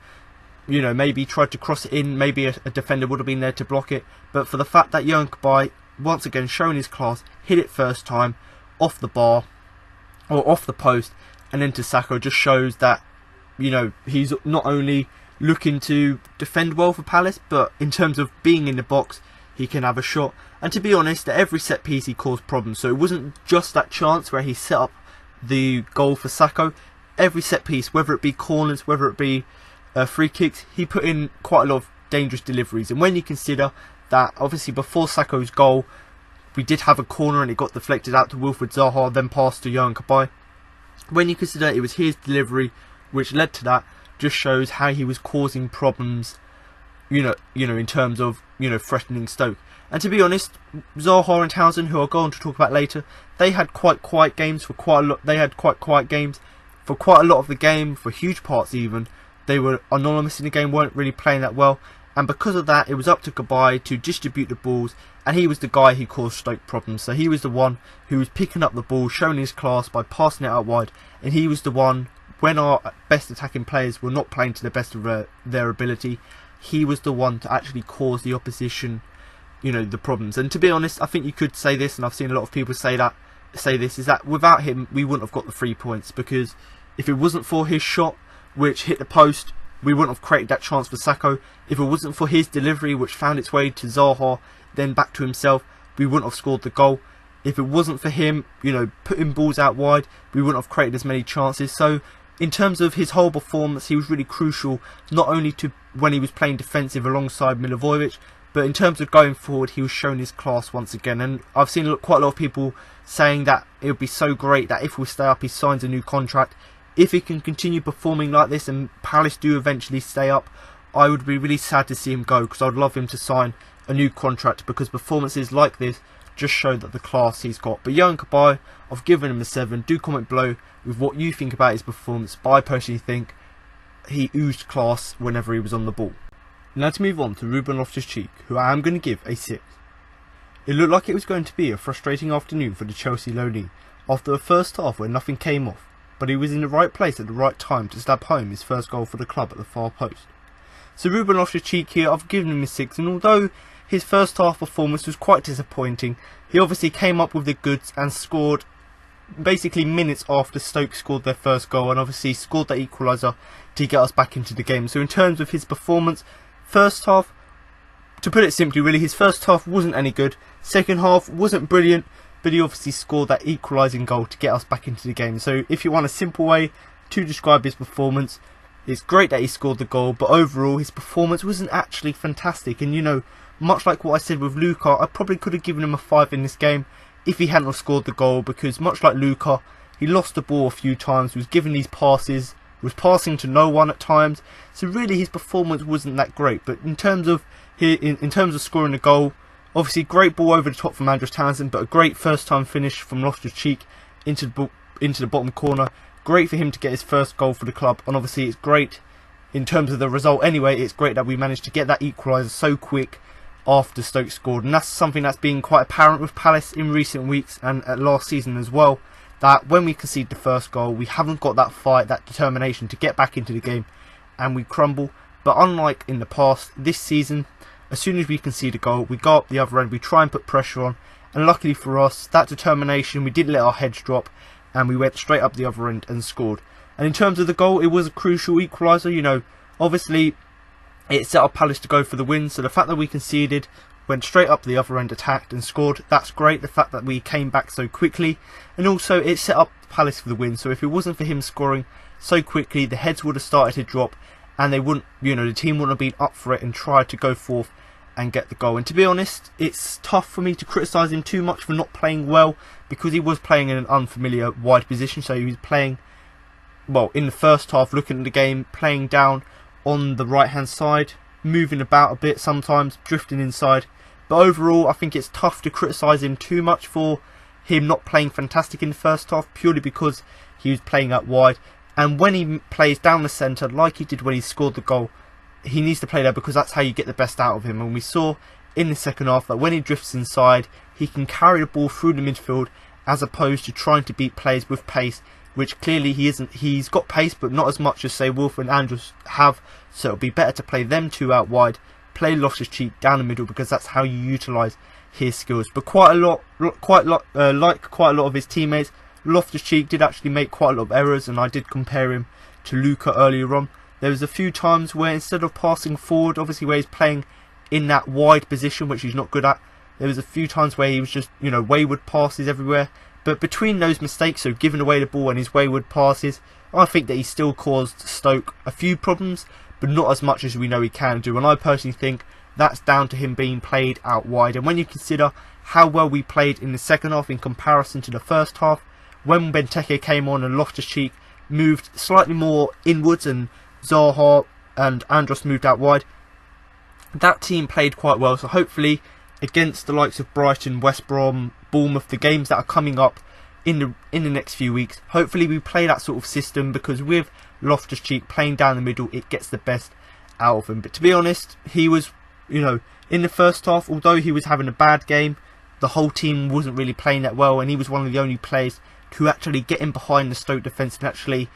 you know, maybe tried to cross it in, maybe a defender would have been there to block it. But for the fact that Yohan Cabaye, once again showing his class, hit it first time off the bar or off the post and into Sakho, just shows that, you know, he's not only looking to defend well for Palace, but in terms of being in the box, he can have a shot. And to be honest, at every set piece he caused problems. So it wasn't just that chance where he set up the goal for Sakho. Every set piece, whether it be corners, whether it be free kicks, he put in quite a lot of dangerous deliveries. And when you consider that obviously before Sakho's goal, we did have a corner and it got deflected out to Wilfried Zaha, then passed to Yohan Cabaye. When you consider it was his delivery which led to that, just shows how he was causing problems, you know, in terms of, you know, threatening Stoke. And to be honest, Zaha and Townsend, who I'll go on to talk about later, they had quite quiet games for quite a lot. They had quite quiet games for quite a lot of the game, for huge parts even. They were anonymous in the game, weren't really playing that well, and because of that, it was up to Cabaye to distribute the balls, and he was the guy who caused Stoke problems. So he was the one who was picking up the ball, showing his class by passing it out wide, and he was the one, when our best attacking players were not playing to the best of their ability, he was the one to actually cause the opposition, you know, the problems. And to be honest, I think you could say this, and I've seen a lot of people say this, is that without him, we wouldn't have got the 3 points, because if it wasn't for his shot, which hit the post, we wouldn't have created that chance for Sakho. If it wasn't for his delivery, which found its way to Zaha, then back to himself, we wouldn't have scored the goal. If it wasn't for him, you know, putting balls out wide, we wouldn't have created as many chances. So, in terms of his whole performance, he was really crucial, not only to when he was playing defensive alongside Milivojevic, but in terms of going forward, he was showing his class once again. And I've seen quite a lot of people saying that it would be so great that if we stay up, he signs a new contract. If he can continue performing like this and Palace do eventually stay up, I would be really sad to see him go, because I'd love him to sign a new contract, because performances like this just show that the class he's got. But Yohan Cabaye, I've given him a 7. Do comment below with what you think about his performance, but I personally think he oozed class whenever he was on the ball. Now to move on to Ruben Loftus-Cheek, who I am going to give a 6. It looked like it was going to be a frustrating afternoon for the Chelsea loanee after a first half where nothing came off, but he was in the right place at the right time to stab home his first goal for the club at the far post. So Ruben Loftus-Cheek here, I've given him a 6, and although his first half performance was quite disappointing, he obviously came up with the goods and scored basically minutes after Stoke scored their first goal, and obviously scored that equaliser to get us back into the game. So in terms of his performance, first half, to put it simply really, his first half wasn't any good, second half wasn't brilliant, but he obviously scored that equalising goal to get us back into the game. So if you want a simple way to describe his performance, it's great that he scored the goal, but overall his performance wasn't actually fantastic. And you know, much like what I said with Luka, I probably could have given him a 5 in this game if he hadn't have scored the goal, because much like Luka, he lost the ball a few times, was giving these passes, was passing to no one at times. So really his performance wasn't that great. But in terms of scoring the goal, obviously great ball over the top from Andros Townsend, but a great first time finish from Loftus-Cheek into the bottom corner. Great for him to get his first goal for the club, and obviously it's great in terms of the result anyway, it's great that we managed to get that equaliser so quick after Stoke scored. And that's something that's been quite apparent with Palace in recent weeks and last season as well, that when we concede the first goal, we haven't got that fight, that determination to get back into the game, and we crumble. But unlike in the past, this season, as soon as we concede a goal, we go up the other end, we try and put pressure on, and luckily for us, that determination, we didn't let our heads drop, and we went straight up the other end and scored. And in terms of the goal, it was a crucial equaliser. You know, obviously it set up Palace to go for the win, so the fact that we conceded, went straight up the other end, attacked and scored, that's great. The fact that we came back so quickly, and also it set up Palace for the win. So if it wasn't for him scoring so quickly, the heads would have started to drop, and they wouldn't, you know, the team wouldn't have been up for it and tried to go forth and get the goal. And to be honest, it's tough for me to criticise him too much for not playing well, because he was playing in an unfamiliar wide position. So he was playing, well, in the first half, looking at the game, playing down on the right hand side, moving about a bit sometimes, drifting inside. But overall, I think it's tough to criticise him too much for him not playing fantastic in the first half, purely because he was playing out wide. And when he plays down the centre, like he did when he scored the goal, he needs to play there, because that's how you get the best out of him. And we saw in the second half that when he drifts inside, he can carry the ball through the midfield, as opposed to trying to beat players with pace, which clearly he isn't. He's got pace, but not as much as, say, Wolf and Andrews have. So it'll be better to play them two out wide, play Loftus-Cheek down the middle, because that's how you utilise his skills. But quite a lot of his teammates, Loftus-Cheek did actually make quite a lot of errors, and I did compare him to Luka earlier on. There was a few times where instead of passing forward, obviously where he's playing in that wide position, which he's not good at, there was a few times where he was just, you know, wayward passes everywhere. But between those mistakes, so giving away the ball and his wayward passes, I think that he still caused Stoke a few problems, but not as much as we know he can do. And I personally think that's down to him being played out wide. And when you consider how well we played in the second half in comparison to the first half, when Benteke came on and Loftus-Cheek moved slightly more inwards and Zaha and Andros moved out wide, that team played quite well. So hopefully against the likes of Brighton, West Brom, Bournemouth, the games that are coming up in the next few weeks, hopefully we play that sort of system, because with Loftus-Cheek playing down the middle, it gets the best out of him. But to be honest, he was, you know, in the first half, although he was having a bad game, the whole team wasn't really playing that well, and he was one of the only players to actually get in behind the Stoke defence and actually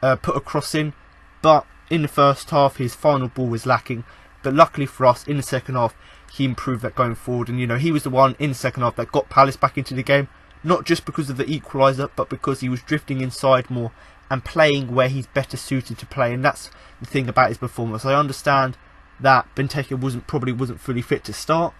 put a cross in. But in the first half, his final ball was lacking. But luckily for us, in the second half, he improved that going forward. And, you know, he was the one in the second half that got Palace back into the game. Not just because of the equaliser, but because he was drifting inside more and playing where he's better suited to play. And that's the thing about his performance. I understand that Benteke probably wasn't fully fit to start.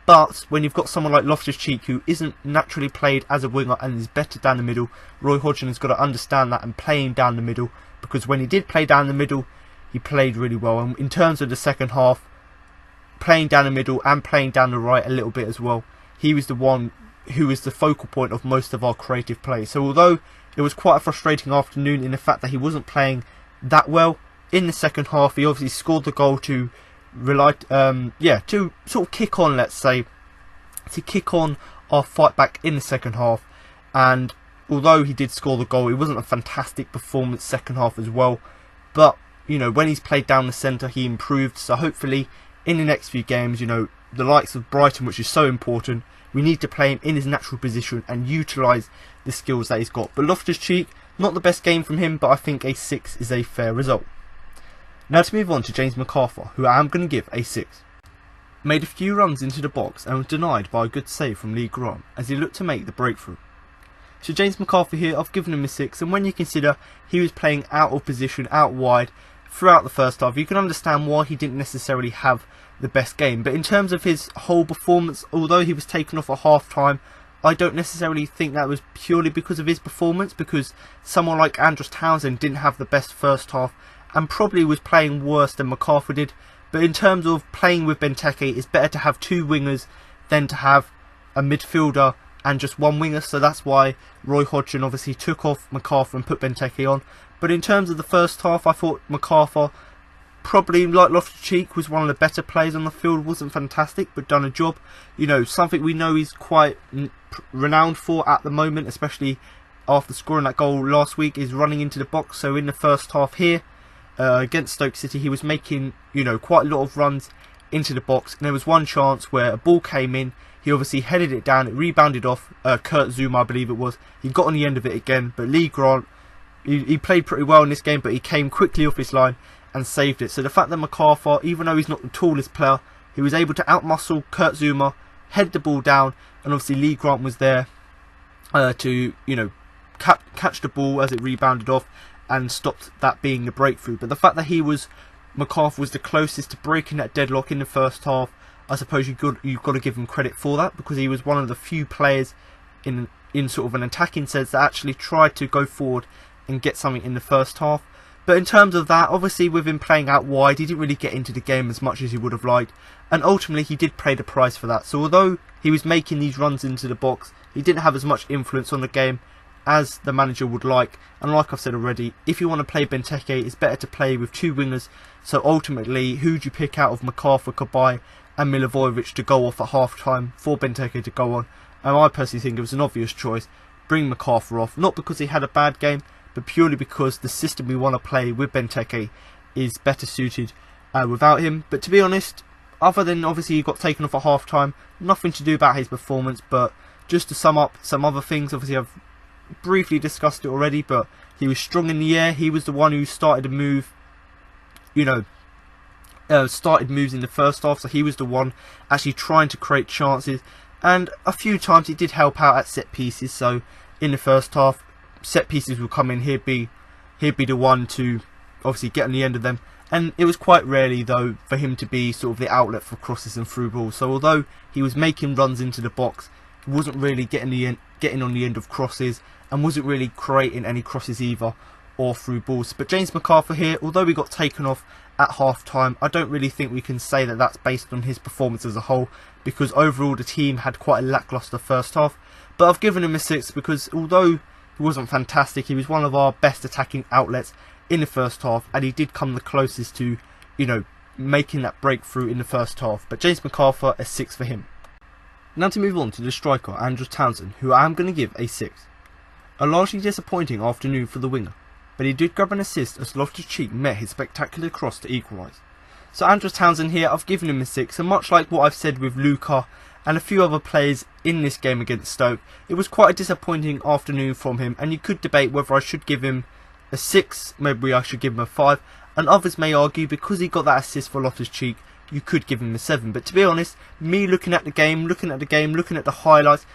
But when you've got someone like Loftus-Cheek, who isn't naturally played as a winger and is better down the middle, Roy Hodgson has got to understand that and play him down the middle. Because when he did play down the middle, he played really well. And in terms of the second half, playing down the middle and playing down the right a little bit as well, he was the one who was the focal point of most of our creative play. So although it was quite a frustrating afternoon in the fact that he wasn't playing that well, in the second half he obviously scored the goal to to sort of kick on, let's say, to kick on our fight back in the second half. And although he did score the goal, it wasn't a fantastic performance second half as well. But, you know, when he's played down the centre, he improved. So hopefully in the next few games, you know, the likes of Brighton, which is so important, we need to play him in his natural position and utilise the skills that he's got. But Loftus-Cheek, not the best game from him, but I think a 6 is a fair result. Now to move on to James McArthur, who I am going to give a 6. Made a few runs into the box and was denied by a good save from Lee Grant as he looked to make the breakthrough. So James McArthur here, I've given him a 6, and when you consider he was playing out of position, out wide, throughout the first half, you can understand why he didn't necessarily have the best game. But in terms of his whole performance, although he was taken off at half time, I don't necessarily think that was purely because of his performance, because someone like Andros Townsend didn't have the best first half and probably was playing worse than McArthur did. But in terms of playing with Benteke, it's better to have two wingers than to have a midfielder and just one winger. So that's why Roy Hodgson obviously took off McArthur and put Benteke on. But in terms of the first half, I thought McArthur, probably like Loftus-Cheek, was one of the better players on the field. Wasn't fantastic, but done a job. You know, something we know he's quite renowned for at the moment, especially after scoring that goal last week, is running into the box. So in the first half here, against Stoke City, he was making, you know, quite a lot of runs into the box. And there was one chance where a ball came in. He obviously headed it down. It rebounded off Kurt Zouma, I believe it was. He got on the end of it again. But Lee Grant, he played pretty well in this game, but he came quickly off his line and saved it. So the fact that MacArthur, even though he's not the tallest player, he was able to outmuscle Kurt Zouma, head the ball down, and obviously Lee Grant was there to, you know, catch the ball as it rebounded off and stopped that being the breakthrough. But the fact that MacArthur was the closest to breaking that deadlock in the first half, I suppose you've got to give him credit for that, because he was one of the few players in sort of an attacking sense that actually tried to go forward and get something in the first half. But in terms of that, obviously with him playing out wide, he didn't really get into the game as much as he would have liked, and ultimately he did pay the price for that. So although he was making these runs into the box, he didn't have as much influence on the game as the manager would like. And like I've said already, if you want to play Benteke, it's better to play with two wingers. So ultimately, who do you pick out of MacArthur, Cabaye and Milivojevic to go off at half time for Benteke to go on? And I personally think it was an obvious choice. Bring MacArthur off, not because he had a bad game, but purely because the system we want to play with Benteke is better suited without him. But to be honest, other than obviously he got taken off at half time, nothing to do about his performance. But just to sum up some other things, obviously I've briefly discussed it already, but he was strong in the air. He was the one who started to move, you know, started moves in the first half, so he was the one actually trying to create chances, and a few times he did help out at set pieces. So in the first half, set pieces will come in, he'd be the one to obviously get on the end of them, and it was quite rarely though for him to be sort of the outlet for crosses and through balls. So although he was making runs into the box, he wasn't really getting on the end of crosses, and wasn't really creating any crosses either or through balls. But James MacArthur here, although we got taken off at half time, I don't really think we can say that that's based on his performance as a whole, because overall the team had quite a lacklustre first half. But I've given him a 6 because although he wasn't fantastic, he was one of our best attacking outlets in the first half, and he did come the closest to, you know, making that breakthrough in the first half. But James MacArthur, a 6 for him. Now to move on to the striker, Andros Townsend, who I am going to give a 6. A largely disappointing afternoon for the winger, but he did grab an assist as Loftus-Cheek met his spectacular cross to equalise. So Andros Townsend here, I've given him a 6, and much like what I've said with Luca and a few other players in this game against Stoke, it was quite a disappointing afternoon from him, and you could debate whether I should give him a 6, maybe I should give him a 5, and others may argue because he got that assist for Loftus-Cheek, you could give him a 7. But to be honest, me looking at the game, looking at the highlights,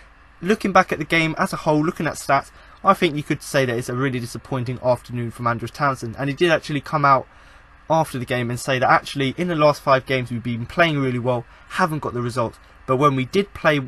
looking back at the game as a whole, looking at stats, I think you could say that it's a really disappointing afternoon from Andros Townsend. And he did actually come out after the game and say that actually in the last 5 games we've been playing really well, haven't got the results, but when we did play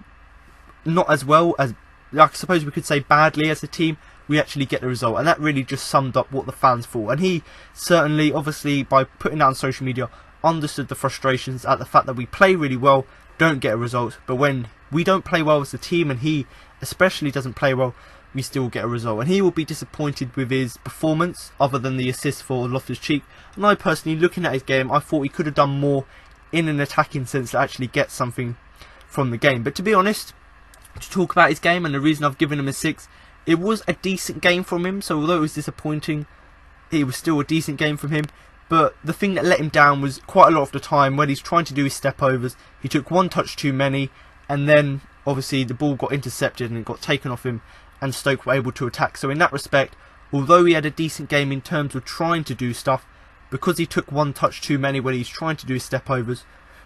not as well as, I suppose we could say badly as a team, we actually get the result. And that really just summed up what the fans thought. And he certainly, obviously by putting that on social media, understood the frustrations at the fact that we play really well, don't get a result, but when we don't play well as a team, and he especially doesn't play well, we still get a result. And he will be disappointed with his performance other than the assist for Loftus-Cheek. And I personally, looking at his game, I thought he could have done more in an attacking sense to actually get something from the game. But to be honest, to talk about his game and the reason I've given him a 6, it was a decent game from him. So although it was disappointing, it was still a decent game from him. But the thing that let him down was quite a lot of the time when he's trying to do his step overs, he took one touch too many, and then obviously the ball got intercepted and it got taken off him, and Stoke were able to attack. So in that respect, although he had a decent game in terms of trying to do stuff, because he took one touch too many when he's trying to do his step overs,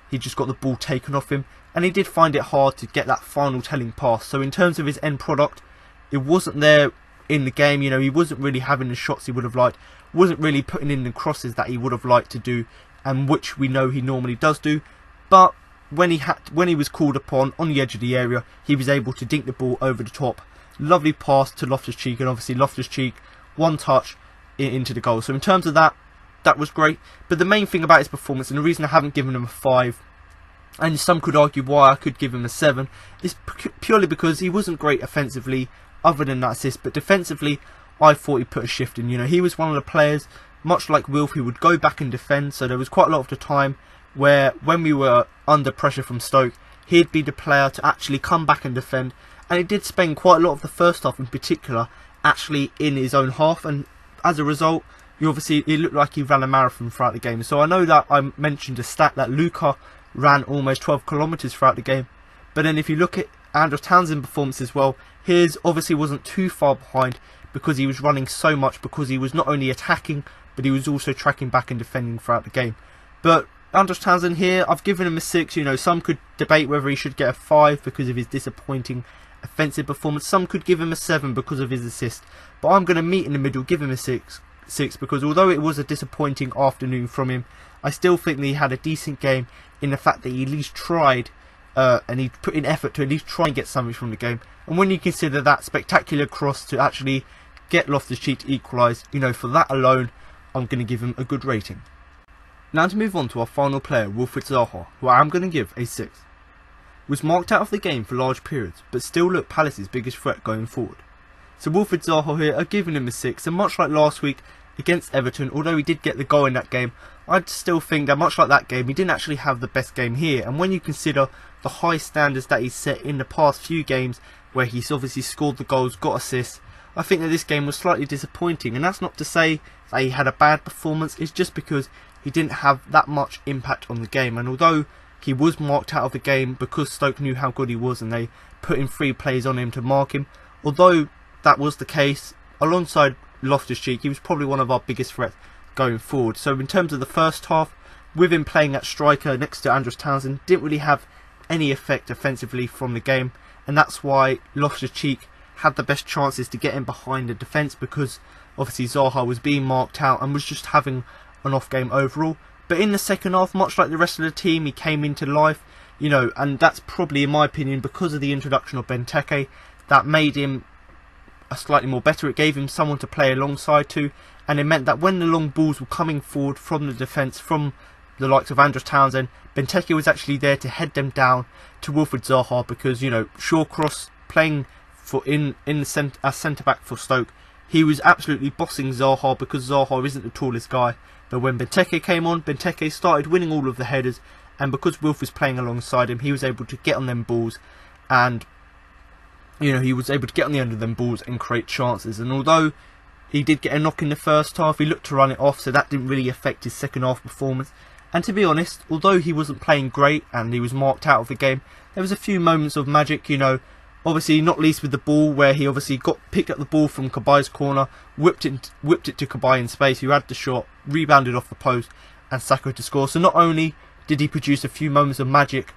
he just got the ball taken off him, and he did find it hard to get that final telling pass. So in terms of his end product, it wasn't there in the game. You know, he wasn't really having the shots he would have liked, wasn't really putting in the crosses that he would have liked to do, and which we know he normally does do. But when he was called upon on the edge of the area, he was able to dink the ball over the top. Lovely pass to Loftus-Cheek, and obviously Loftus-Cheek, one touch into the goal. So in terms of that, that was great. But the main thing about his performance, and the reason I haven't given him a 5, and some could argue why I could give him a 7, is purely because he wasn't great offensively other than that assist. But defensively, I thought he put a shift in. You know, he was one of the players, much like Wilf, who would go back and defend. So there was quite a lot of the time where when we were under pressure from Stoke, he'd be the player to actually come back and defend. And he did spend quite a lot of the first half in particular actually in his own half, and as a result, it looked like he ran a marathon throughout the game. So I know that I mentioned a stat that Luka ran almost 12 kilometres throughout the game. But then if you look at Andros Townsend's performance as well, his obviously wasn't too far behind because he was running so much, because he was not only attacking, but he was also tracking back and defending throughout the game. But Andros Townsend here, I've given him a 6. You know, some could debate whether he should get a 5 because of his disappointing offensive performance. Some could give him a 7 because of his assist. But I'm going to meet in the middle, give him a 6 because although it was a disappointing afternoon from him, I still think that he had a decent game in the fact that he at least tried and he put in effort to at least try and get something from the game. And when you consider that spectacular cross to actually get Loftus-Cheek to equalise, you know, for that alone, I'm going to give him a good rating. Now to move on to our final player, Wilfried Zaha, who I am going to give a 6. Was marked out of the game for large periods, but still looked Palace's biggest threat going forward. So Wilfried Zaha here, I've given him a 6, and much like last week against Everton, although he did get the goal in that game, I'd still think that much like that game, he didn't actually have the best game here. And when you consider the high standards that he's set in the past few games, where he's obviously scored the goals, got assists, I think that this game was slightly disappointing. And that's not to say that he had a bad performance, it's just because he didn't have that much impact on the game. And although he was marked out of the game because Stoke knew how good he was and they put in 3 plays on him to mark him, although that was the case, alongside Loftus-Cheek, he was probably one of our biggest threats going forward. So in terms of the first half, with him playing at striker next to Andros Townsend, didn't really have any effect offensively from the game, and that's why Loftus-Cheek had the best chances to get in behind the defence, because obviously Zaha was being marked out and was just having an off game overall. But in the second half, much like the rest of the team, he came into life, you know, and that's probably, in my opinion, because of the introduction of Benteke, that made him a slightly more better. It gave him someone to play alongside to, and it meant that when the long balls were coming forward from the defence, from the likes of Andros Townsend, Benteke was actually there to head them down to Wilfried Zaha, because, you know, Shawcross playing for as centre back for Stoke, he was absolutely bossing Zaha because Zaha isn't the tallest guy. But when Benteke came on, Benteke started winning all of the headers, and because Wilf was playing alongside him, he was able to get on them balls, and you know, he was able to get on the end of them balls and create chances. And although he did get a knock in the first half, he looked to run it off, so that didn't really affect his second half performance. And to be honest, although he wasn't playing great and he was marked out of the game, there was a few moments of magic, you know, obviously not least with the ball, where he obviously picked up the ball from Kabai's corner, whipped it to Kabai in space, who had the shot, rebounded off the post, and Sakho to score. So not only did he produce a few moments of magic,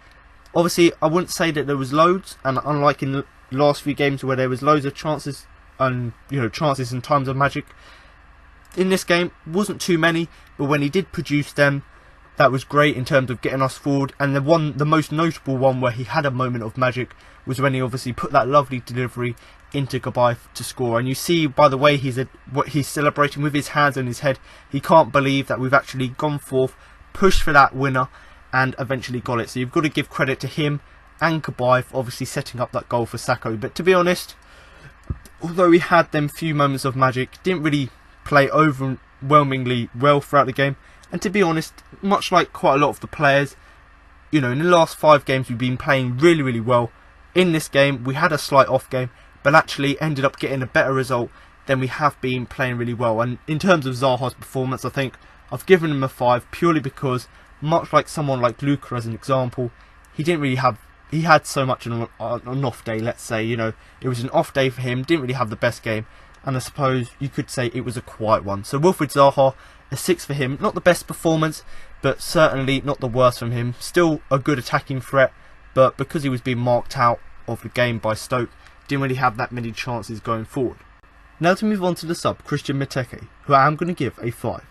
obviously I wouldn't say that there was loads, and unlike in the last few games where there was loads of chances and, you know, chances and times of magic, in this game wasn't too many, but when he did produce them, that was great in terms of getting us forward. And the most notable one where he had a moment of magic was when he obviously put that lovely delivery into Kabai to score. And you see by the way what he's celebrating with his hands on his head, he can't believe that we've actually gone forth, pushed for that winner, and eventually got it. So you've got to give credit to him and Kabai for obviously setting up that goal for Sakho. But to be honest, although he had them few moments of magic, didn't really play overwhelmingly well throughout the game. And to be honest, much like quite a lot of the players, you know, in the last 5 games we've been playing really, really well. In this game we had a slight off game, but actually ended up getting a better result than we have been playing really well. And in terms of Zaha's performance, I think I've given him a 5 purely because, much like someone like Luka as an example, he had so much an off day, let's say. You know, it was an off day for him, didn't really have the best game, and I suppose you could say it was a quiet one. So Wilfried Zaha, a 6 for him. Not the best performance, but certainly not the worst from him. Still a good attacking threat, but because he was being marked out of the game by Stoke, didn't really have that many chances going forward. Now to move on to the sub, Christian Benteke, who I am going to give a 5.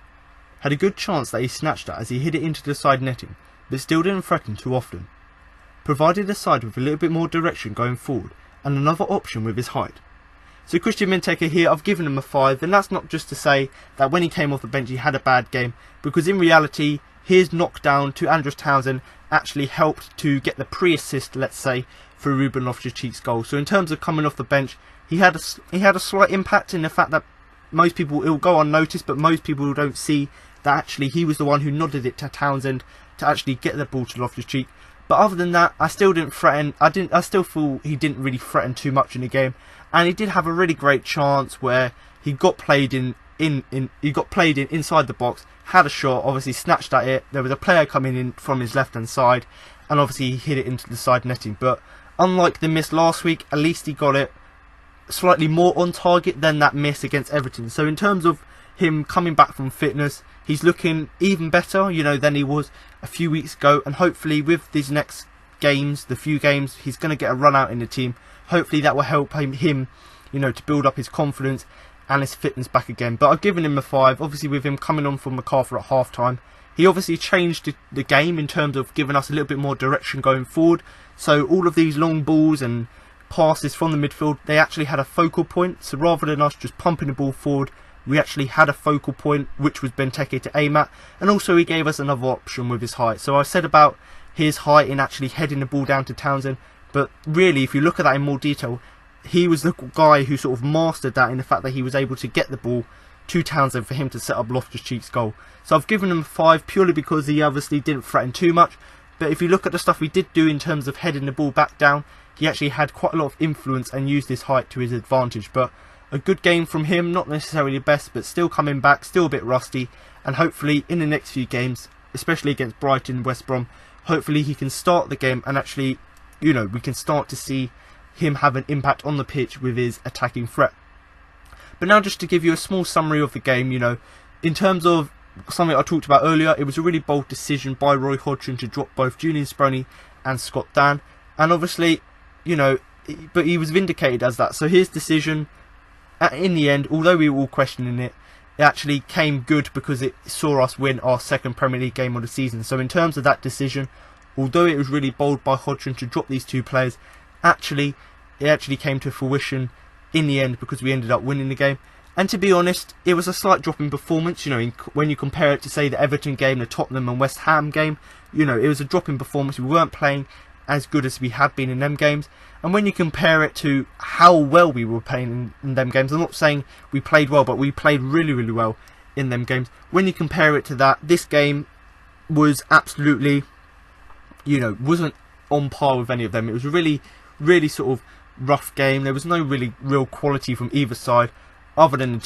Had a good chance that he snatched at as he hit it into the side netting, but still didn't threaten too often. Provided the side with a little bit more direction going forward, and another option with his height. So Christian Benteke here, I've given him a 5, and that's not just to say that when he came off the bench he had a bad game, because in reality his knockdown to Andros Townsend actually helped to get the pre-assist, let's say, for Ruben Loftus-Cheek's goal. So in terms of coming off the bench, he had a slight impact in the fact that most people, it will go unnoticed, but most people don't see that actually he was the one who nodded it to Townsend to actually get the ball to Loftus-Cheek. But other than that, I still didn't threaten. I still feel he didn't really threaten too much in the game. And he did have a really great chance where he got played in he got played in inside the box, had a shot, obviously snatched at it. There was a player coming in from his left hand side, and obviously he hit it into the side netting. But unlike the miss last week, at least he got it slightly more on target than that miss against Everton. So in terms of him coming back from fitness, he's looking even better, than he was a few weeks ago. And hopefully with these next games, the few games, he's going to get a run out in the team. Hopefully that will help him, to build up his confidence and his fitness back again. But I've given him a 5. Obviously with him coming on from MacArthur at half time, he obviously changed the game in terms of giving us a little bit more direction going forward. So all of these long balls and passes from the midfield, they actually had a focal point. So rather than us just pumping the ball forward, we actually had a focal point, which was Benteke to aim at. And also he gave us another option with his height. So I said about his height in actually heading the ball down to Townsend, but really if you look at that in more detail, he was the guy who sort of mastered that in the fact that he was able to get the ball to Townsend for him to set up Loftus-Cheek's goal. So I've given him a 5 purely because he obviously didn't threaten too much. But if you look at the stuff he did do in terms of heading the ball back down, he actually had quite a lot of influence and used his height to his advantage. But a good game from him, not necessarily the best, but still coming back, still a bit rusty. And hopefully in the next few games, especially against Brighton, West Brom, hopefully he can start the game and actually, we can start to see him have an impact on the pitch with his attacking threat. But now just to give you a small summary of the game, in terms of something I talked about earlier, it was a really bold decision by Roy Hodgson to drop both Julian Speroni and Scott Dann. And obviously, but he was vindicated as that. So his decision, in the end, although we were all questioning it, it actually came good because it saw us win our second Premier League game of the season. So in terms of that decision, although it was really bold by Hodgson to drop these two players, it actually came to fruition in the end because we ended up winning the game. And to be honest, it was a slight drop in performance, when you compare it to, say, the Everton game, the Tottenham and West Ham game, it was a drop in performance. We weren't playing as good as we had been in them games. And when you compare it to how well we were playing in them games, I'm not saying we played well, but we played really, really well in them games. When you compare it to that, this game was absolutely, wasn't on par with any of them. It was a really, really sort of rough game. There was no really real quality from either side, other than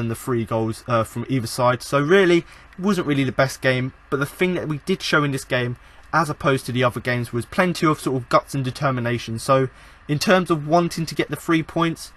the 3 goals from either side. So really, it wasn't really the best game. But the thing that we did show in this game, as opposed to the other games, was plenty of sort of guts and determination. So in terms of wanting to get the 3 points,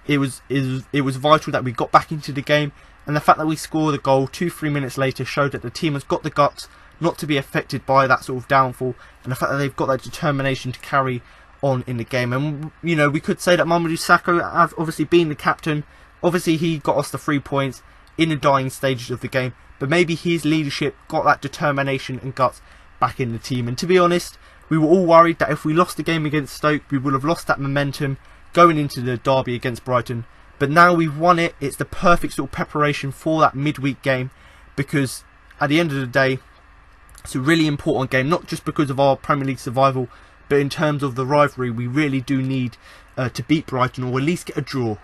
it was vital that we got back into the game. And the fact that we scored a goal 2-3 minutes later showed that the team has got the guts not to be affected by that sort of downfall, and the fact that they've got that determination to carry on in the game. And we could say that Mamadou Sakho, as obviously being the captain, obviously he got us the 3 points in the dying stages of the game, but maybe his leadership got that determination and guts back in the team. And to be honest, we were all worried that if we lost the game against Stoke, we would have lost that momentum going into the derby against Brighton. But now we've won it. It's the perfect sort of preparation for that midweek game, because at the end of the day, it's a really important game, not just because of our Premier League survival, but in terms of the rivalry. We really do need to beat Brighton, or at least get a draw.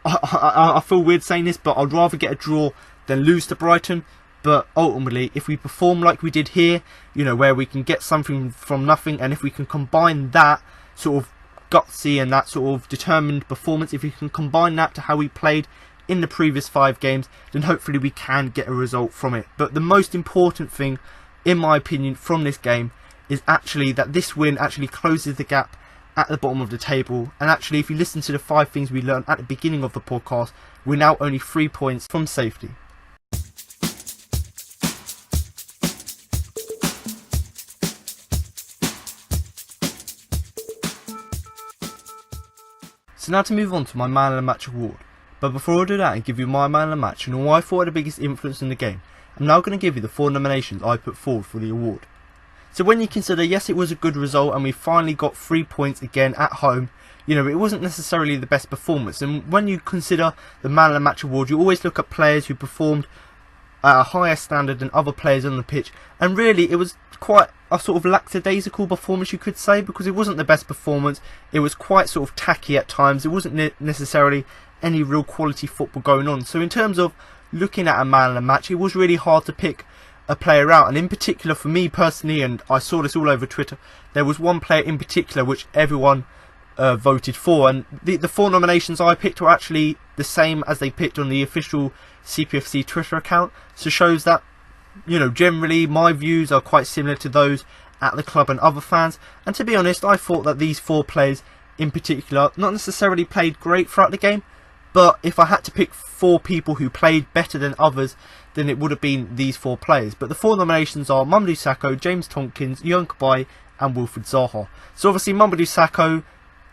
I feel weird saying this, but I'd rather get a draw than lose to Brighton. But ultimately, if we perform like we did here, where we can get something from nothing, and if we can combine that sort of gutsy and that sort of determined performance, if we can combine that to how we played in the previous 5 games, then hopefully we can get a result from it. But the most important thing, in my opinion, from this game is actually that this win actually closes the gap at the bottom of the table. And actually, if you listen to the 5 things we learned at the beginning of the podcast, we're now only 3 points from safety. So now to move on to my Man of the Match award. But before I do that and give you my Man of the Match and why I thought had the biggest influence in the game, I'm now going to give you the 4 nominations I put forward for the award. So when you consider, yes, it was a good result and we finally got 3 points again at home, it wasn't necessarily the best performance. And when you consider the Man of the Match award, you always look at players who performed at a higher standard than other players on the pitch. And really, it was quite a sort of lackadaisical performance, you could say, because it wasn't the best performance. It was quite sort of tacky at times. It wasn't necessarily any real quality football going on. So in terms of looking at a Man of the Match, it was really hard to pick a player out. And in particular for me personally, and I saw this all over Twitter, there was one player in particular which everyone voted for, and the 4 nominations I picked were actually the same as they picked on the official CPFC Twitter account. So shows that, you know, generally my views are quite similar to those at the club and other fans. And to be honest, I thought that these 4 players in particular not necessarily played great throughout the game, but if I had to pick 4 people who played better than others, then it would have been these 4 players. But the 4 nominations are Mamadou Sakho, James Tompkins, Yohan Cabaye and Wilfried Zaha. So obviously Mamadou Sakho,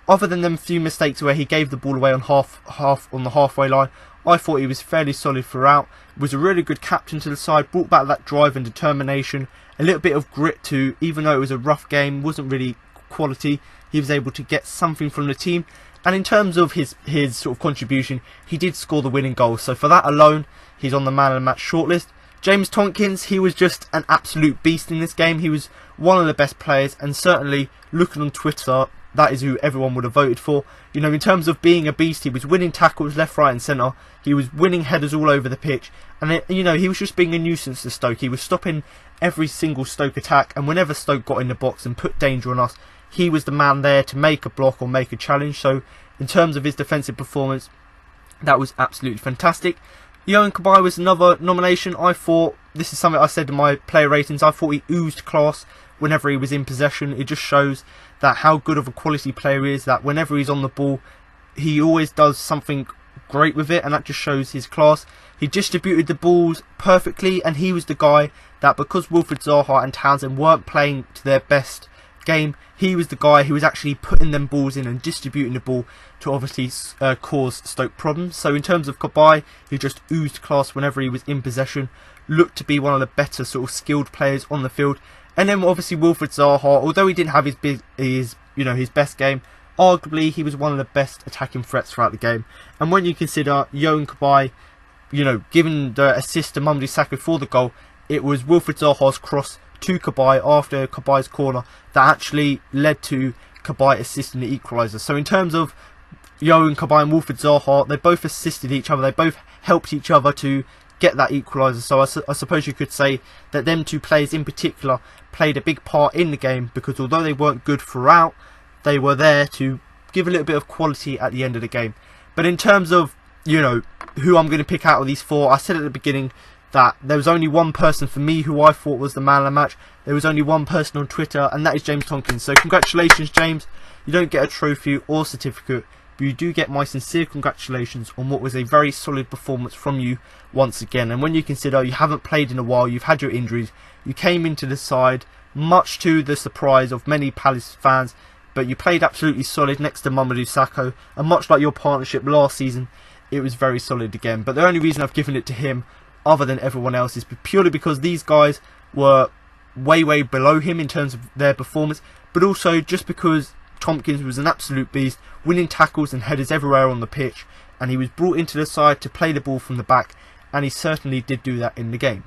other than them few mistakes where he gave the ball away on on the halfway line, I thought he was fairly solid throughout. Was a really good captain to the side, brought back that drive and determination, a little bit of grit too. Even though it was a rough game, wasn't really quality, he was able to get something from the team. And in terms of his sort of contribution, he did score the winning goal. So for that alone, he's on the man of the match shortlist. James Tompkins, he was just an absolute beast in this game. He was one of the best players, and certainly looking on Twitter, that is who everyone would have voted for. You know, in terms of being a beast, he was winning tackles left, right and centre. He was winning headers all over the pitch. And, you know, he was just being a nuisance to Stoke. He was stopping every single Stoke attack. And whenever Stoke got in the box and put danger on us, he was the man there to make a block or make a challenge. So, in terms of his defensive performance, that was absolutely fantastic. Yohan Cabaye was another nomination. I thought, this is something I said in my player ratings, I thought he oozed class whenever he was in possession. It just shows that how good of a quality player he is, that whenever he's on the ball, he always does something great with it, and that just shows his class. He distributed the balls perfectly, and he was the guy that, because Wilfried Zaha and Townsend weren't playing to their best game, he was the guy who was actually putting them balls in and distributing the ball to obviously cause Stoke problems. So in terms of Cabaye, he just oozed class whenever he was in possession, looked to be one of the better sort of skilled players on the field. And then obviously Wilfried Zaha, although he didn't have his best game, arguably he was one of the best attacking threats throughout the game. And when you consider Yohan Cabaye, you know, giving the assist to Mamadou Sakho for the goal, it was Wilfried Zaha's cross to Cabaye after Cabaye's corner that actually led to Cabaye assisting the equaliser. So in terms of Yohan Cabaye and Wilfried Zaha, they both assisted each other, they both helped each other to get that equaliser. So I suppose you could say that them 2 players in particular played a big part in the game, because although they weren't good throughout, they were there to give a little bit of quality at the end of the game. But in terms of, you know, who I'm going to pick out of these 4, I said at the beginning that there was only one person for me who I thought was the man of the match. There was only one person on Twitter, and that is James Tompkins. So congratulations, James. You don't get a trophy or certificate, but you do get my sincere congratulations on what was a very solid performance from you once again. And when you consider you haven't played in a while, you've had your injuries, you came into the side much to the surprise of many Palace fans, but you played absolutely solid next to Mamadou Sakho, and much like your partnership last season, it was very solid again. But the only reason I've given it to him, other than everyone else, is purely because these guys were way below him in terms of their performance, but also just because Tompkins was an absolute beast, winning tackles and headers everywhere on the pitch, and he was brought into the side to play the ball from the back, and he certainly did do that in the game.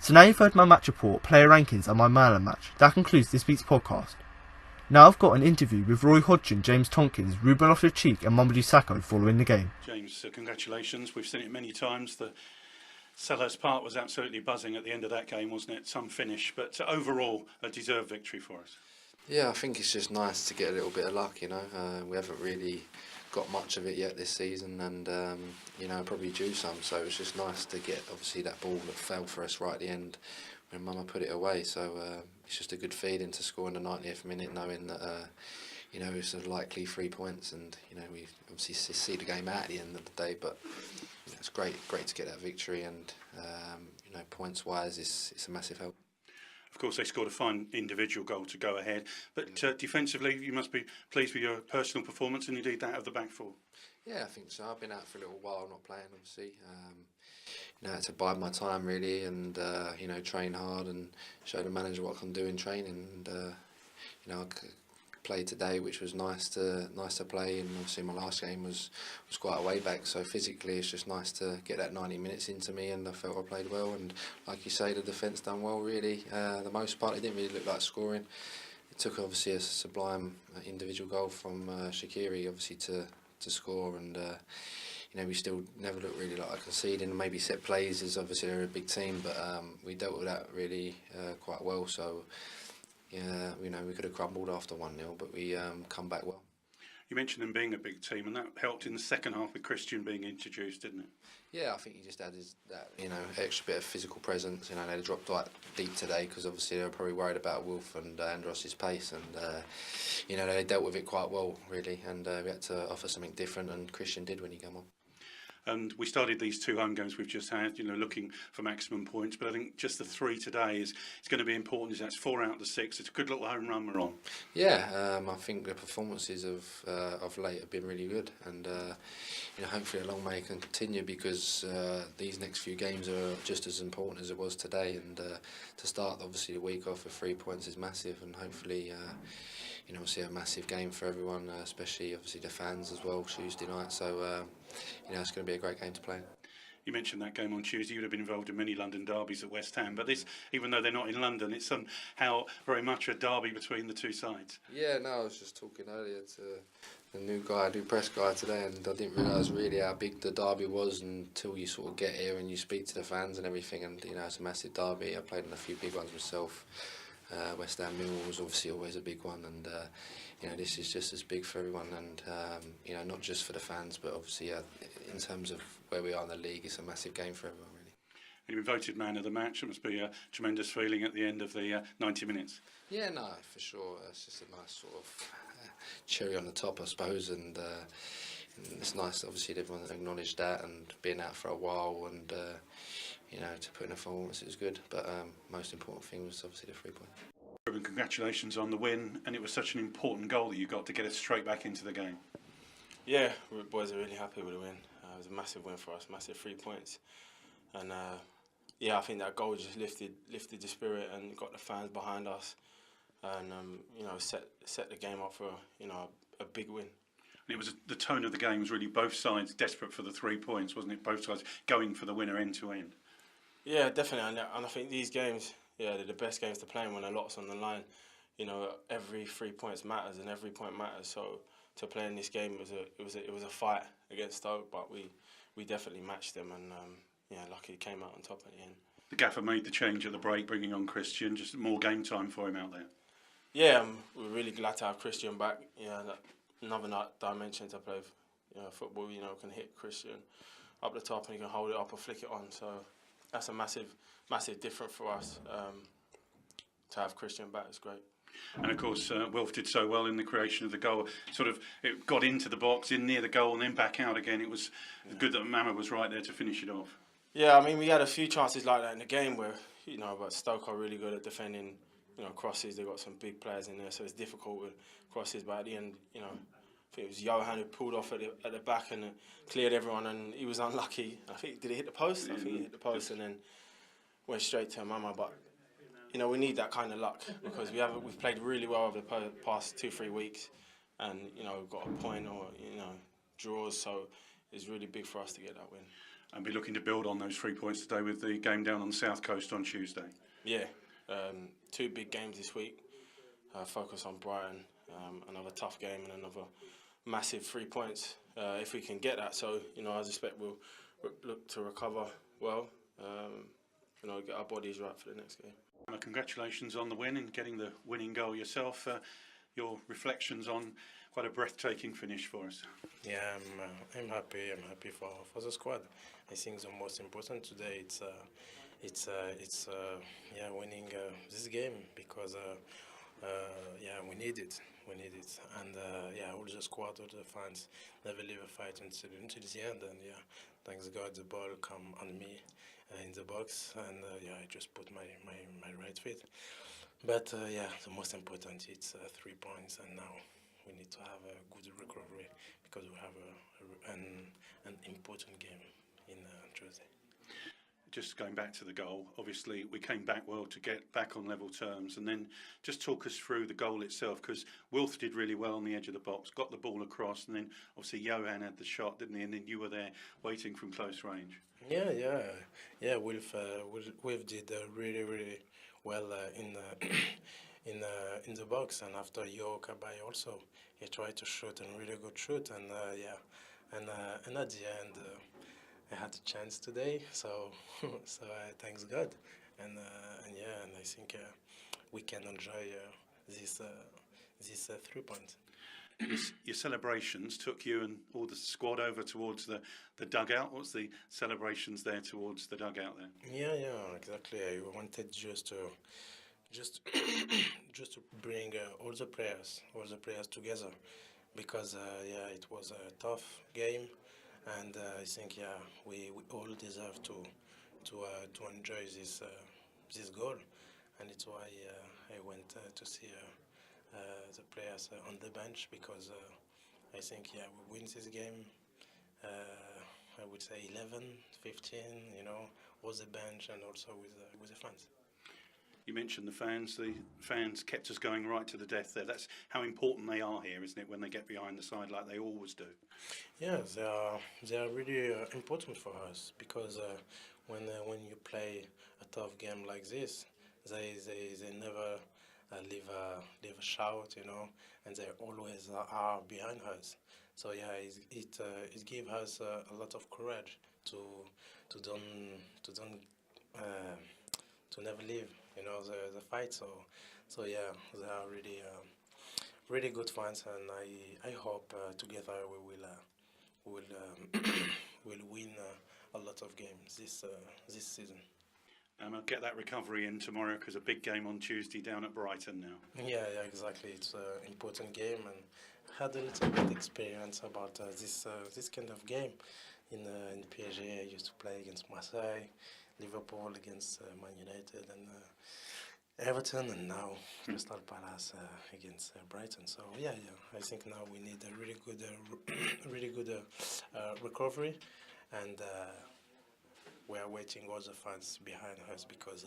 So now you've heard my match report, player rankings and my man of the match. That concludes this week's podcast. Now I've got an interview with Roy Hodgson, James Tompkins, Ruben Loftus-Cheek and Mamadou Sakho following the game. James, congratulations. We've seen it many times. The Selhurst Park was absolutely buzzing at the end of that game, wasn't it? Some finish, but overall a deserved victory for us. Yeah, I think it's just nice to get a little bit of luck, you know. We haven't really got much of it yet this season, and, you know, probably due some. So it's just nice to get, obviously, that ball that fell for us right at the end when Mama put it away. So it's just a good feeling to score in the 90th minute, knowing that, you know, it's a likely 3 points, and, you know, we obviously see the game out at the end of the day, but you know, it's great to get that victory, and, you know, points-wise, it's a massive help. Of course, they scored a fine individual goal to go ahead, but defensively, you must be pleased with your personal performance and indeed that of the back four. Yeah, I think so. I've been out for a little while, not playing, obviously. You know, I had to bide my time really, and you know, train hard and show the manager what I can do in training. And you know, I played today, which was nice to play. And obviously, my last game was quite a way back. So physically, it's just nice to get that 90 minutes into me, and I felt I played well. And like you say, the defence done well really. The most part, it didn't really look like scoring. It took obviously a sublime individual goal from Shaqiri, obviously to score, and you know, we still never looked really like conceding. Maybe set plays, is obviously they're a big team, but we dealt with that really quite well. So yeah, you know, we could have crumbled after 1-0, but we come back well. You mentioned them being a big team, and that helped in the second half with Christian being introduced, didn't it? Yeah, I think he just added that, extra bit of physical presence. They dropped quite deep today because obviously they were probably worried about Wolf and Andros's pace, and they dealt with it quite well really, and we had to offer something different, and Christian did when he came on. And we started these 2 home games we've just had, looking for maximum points. But I think just the 3 today is going to be important. Is that's 4 out of the 6. It's a good little home run we're on. Yeah, I think the performances of late have been really good, and hopefully a long may can continue because these next few games are just as important as it was today. And to start obviously the week off with 3 points is massive, and hopefully we'll see a massive game for everyone, especially obviously the fans as well Tuesday night. So it's going to be a great game to play. You mentioned that game on Tuesday. You would have been involved in many London derbies at West Ham, but this, even though they're not in London, it's somehow very much a derby between the 2 sides. Yeah, no, I was just talking earlier to the new press guy today, and I didn't realise really how big the derby was until you sort of get here and you speak to the fans and everything. And it's a massive derby. I played in a few big ones myself. West Ham Millwall was obviously always a big one, and this is just as big for everyone, and not just for the fans, but obviously in terms of where we are in the league, it's a massive game for everyone really. You've been voted man of the match. It must be a tremendous feeling at the end of the 90 minutes. Yeah, no, for sure. It's just a nice sort of cherry on the top, I suppose, and it's nice obviously that everyone acknowledged that, and being out for a while, and to put in a performance, it was good, but most important thing was obviously the 3 points. Ruben, congratulations on the win, and it was such an important goal that you got to get us straight back into the game. Yeah, we boys are really happy with the win. It was a massive win for us, massive 3 points, and I think that goal just lifted the spirit and got the fans behind us, and set the game up for a big win. And it was the tone of the game was really both sides desperate for the 3 points, wasn't it? Both sides going for the winner end to end. Yeah, definitely, and I think these games, they're the best games to play when a lot's on the line. Every 3 points matters, and every point matters. So to play in this game it was a fight against Stoke, but we definitely matched them, and lucky he came out on top at the end. The gaffer made the change at the break, bringing on Christian. Just more game time for him out there. Yeah, we're really glad to have Christian back. Another dimension to play. Football. Can hit Christian up the top and he can hold it up or flick it on. So that's a massive difference for us. To have Christian back is great. And of course, Wilf did so well in the creation of the goal. It got into the box, in near the goal, and then back out again. It was good that Mama was right there to finish it off. Yeah, I mean, we had a few chances like that in the game where, but Stoke are really good at defending, crosses. They've got some big players in there, so it's difficult with crosses. But at the end, I think it was Johan who pulled off at the back and cleared everyone, and he was unlucky. I think, did he hit the post? I think he hit the post and then went straight to Mama. But we need that kind of luck because we've played really well over the past 2-3 weeks, and we've got a point or draws, so it's really big for us to get that win. And be looking to build on those 3 points today with the game down on the South Coast on Tuesday. Yeah, 2 big games this week. Focus on Brighton, another tough game and another massive 3 points if we can get that. So I expect we'll look to recover well. Get our bodies right for the next game. Congratulations on the win and getting the winning goal yourself. Your reflections on quite a breathtaking finish for us. Yeah, I'm happy. I'm happy for the squad. I think the most important today it's winning this game because we need it. And all the squad, all the fans never leave a fight until the end. And thanks God the ball come on me in the box, and I just put my right feet. But the most important it's 3 points, and now we need to have a good recovery because we have an important game in Tuesday. Just going back to the goal, obviously we came back well to get back on level terms, and then just talk us through the goal itself, because Wilf did really well on the edge of the box, got the ball across, and then obviously Johan had the shot, didn't he? And then you were there waiting from close range. Yeah. Wilf did really well in the box, and after Yo Kabay also, he tried to shoot and really good shoot, and at the end. I had a chance today, so thanks God, and I think we can enjoy this 3 points. your celebrations took you and all the squad over towards the dugout. What's the celebrations there towards the dugout there? Yeah, exactly. I wanted just to just to bring all the players together, because it was a tough game, and I think we all deserve to enjoy this goal, and it's why I went to see the players on the bench, because I think we win this game. I would say 11, 15, was the bench and also with the fans. You mentioned the fans. The fans kept us going right to the death there. That's how important they are here, isn't it, when they get behind the side like they always do? Yeah, they are really important for us, because when you play a tough game like this, they never leave a shout, and they always are behind us. So it gives us a lot of courage to never leave, the fight. So yeah, they are really really good fans, and I hope together we will will win a lot of games this season. And I'll get that recovery in tomorrow, because a big game on Tuesday down at Brighton now. Yeah, exactly. It's an important game, and had a little bit experience about this kind of game in PSG. I used to play against Marseille, Liverpool, against Man United, and Everton, and now Crystal Palace against Brighton. So yeah, I think now we need a really good recovery, and we are waiting all the fans behind us, because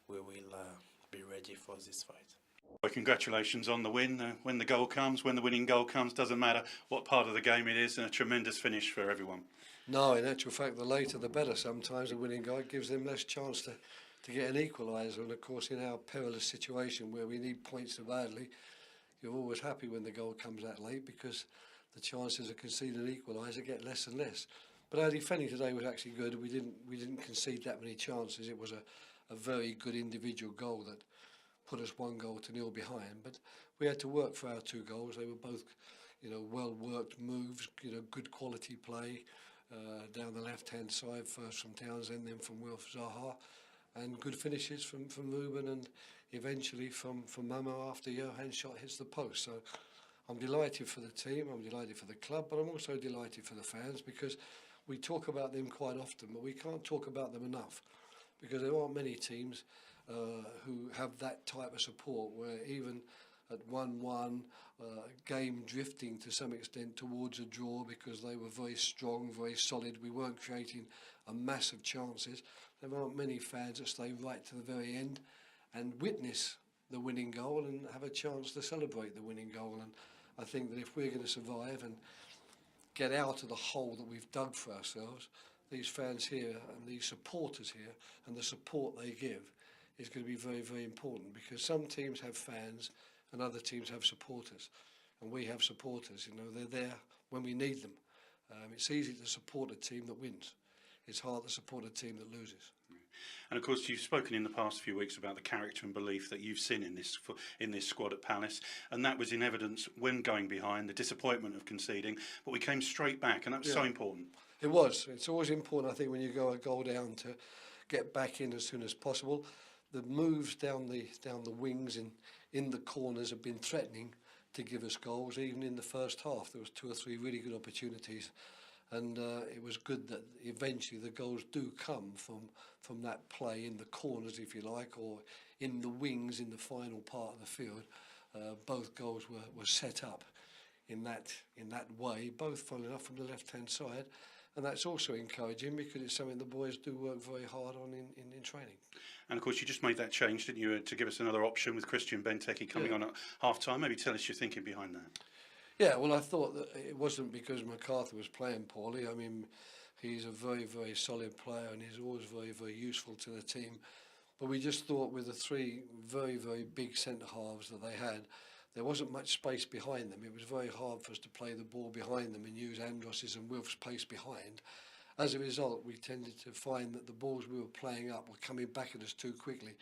we will be ready for this fight. Well, congratulations on the win. When the goal comes, when the winning goal comes, doesn't matter what part of the game it is, and a tremendous finish for everyone. No, in actual fact, the later the better. Sometimes a winning goal gives them less chance to get an equaliser, and of course in our perilous situation where we need points so badly, you're always happy when the goal comes that late, because the chances of conceding an equaliser get less and less. But our defending today was actually good. We didn't concede that many chances. It was a very good individual goal that put us 1-0 behind. But we had to work for our 2 goals. They were both, well worked moves. Good quality play down the left-hand side, first from Townsend, then from Wilf Zaha, and good finishes from Ruben, and eventually from Mamo after Xherdan shot hits the post. So I'm delighted for the team. I'm delighted for the club, but I'm also delighted for the fans, because we talk about them quite often, but we can't talk about them enough, because there aren't many teams who have that type of support, where even at 1-1, game drifting to some extent towards a draw, because they were very strong, very solid. We weren't creating a massive chances. There aren't many fans that stay right to the very end and witness the winning goal and have a chance to celebrate the winning goal. And I think that if we're going to survive and get out of the hole that we've dug for ourselves, these fans here and these supporters here and the support they give is going to be very, very important, because some teams have fans and other teams have supporters, and we have supporters. They're there when we need them. It's easy to support a team that wins. It's hard to support a team that loses. And of course, you've spoken in the past few weeks about the character and belief that you've seen in this squad at Palace, and that was in evidence when going behind, the disappointment of conceding. But we came straight back, and that was so important. It was. It's always important, I think, when you go a goal down, to get back in as soon as possible. The moves down the wings in the corners have been threatening to give us goals. Even in the first half, there was 2 or 3 really good opportunities, and it was good that eventually the goals do come from that play in the corners, if you like, or in the wings in the final part of the field. Both goals were set up in that way, both funnily enough from the left-hand side, and that's also encouraging, because it's something the boys do work very hard on in training. And of course, you just made that change, didn't you, to give us another option with Christian Benteke coming on at half-time. Maybe tell us your thinking behind that. Yeah, well, I thought that it wasn't because McCarthy was playing poorly. I mean, he's a very, very solid player, and he's always very, very useful to the team. But we just thought with the 3 very, very big centre-halves that they had, there wasn't much space behind them. It was very hard for us to play the ball behind them and use Andros's and Wilf's pace behind. As a result, we tended to find that the balls we were playing up were coming back at us too quickly.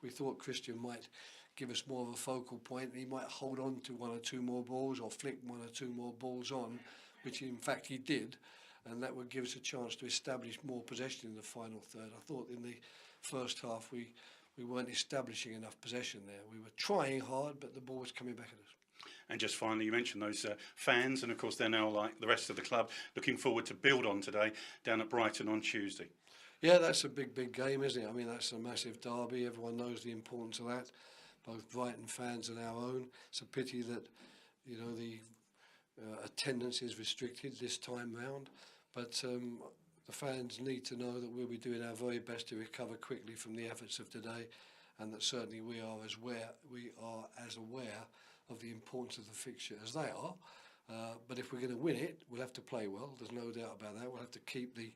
We thought Christian might give us more of a focal point. He might hold on to one or two more balls or flick one or two more balls on, which in fact he did, and that would give us a chance to establish more possession in the final third. I thought in the first half we weren't establishing enough possession there. We were trying hard, but the ball was coming back at us. And just finally, you mentioned those fans, and of course they're now, like the rest of the club, looking forward to build on today down at Brighton on Tuesday. Yeah, that's a big game, isn't it? I mean, that's a massive derby. Everyone knows the importance of that, both Brighton fans and our own. It's a pity that, you know, the attendance is restricted this time round, but the fans need to know that we'll be doing our very best to recover quickly from the efforts of today, and that certainly we are as aware of the importance of the fixture as they are. But if we're going to win it, we'll have to play well. There's no doubt about that. We'll have to keep the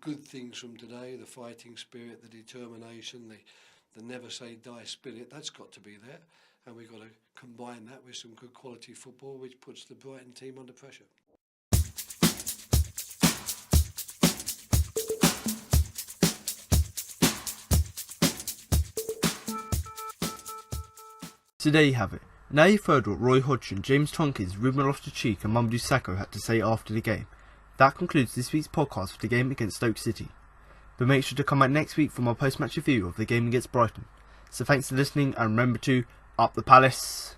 good things from today, the fighting spirit, the determination, the never say die spirit. That's got to be there, and we've got to combine that with some good quality football, which puts the Brighton team under pressure. So there you have it. Now you've heard what Roy Hodgson, James Tonkins, Ruben Loftus-Cheek and Mamadou Sakho had to say after the game. That concludes this week's podcast for the game against Stoke City. But make sure to come back next week for my post-match review of the game against Brighton. So thanks for listening, and remember to up the Palace.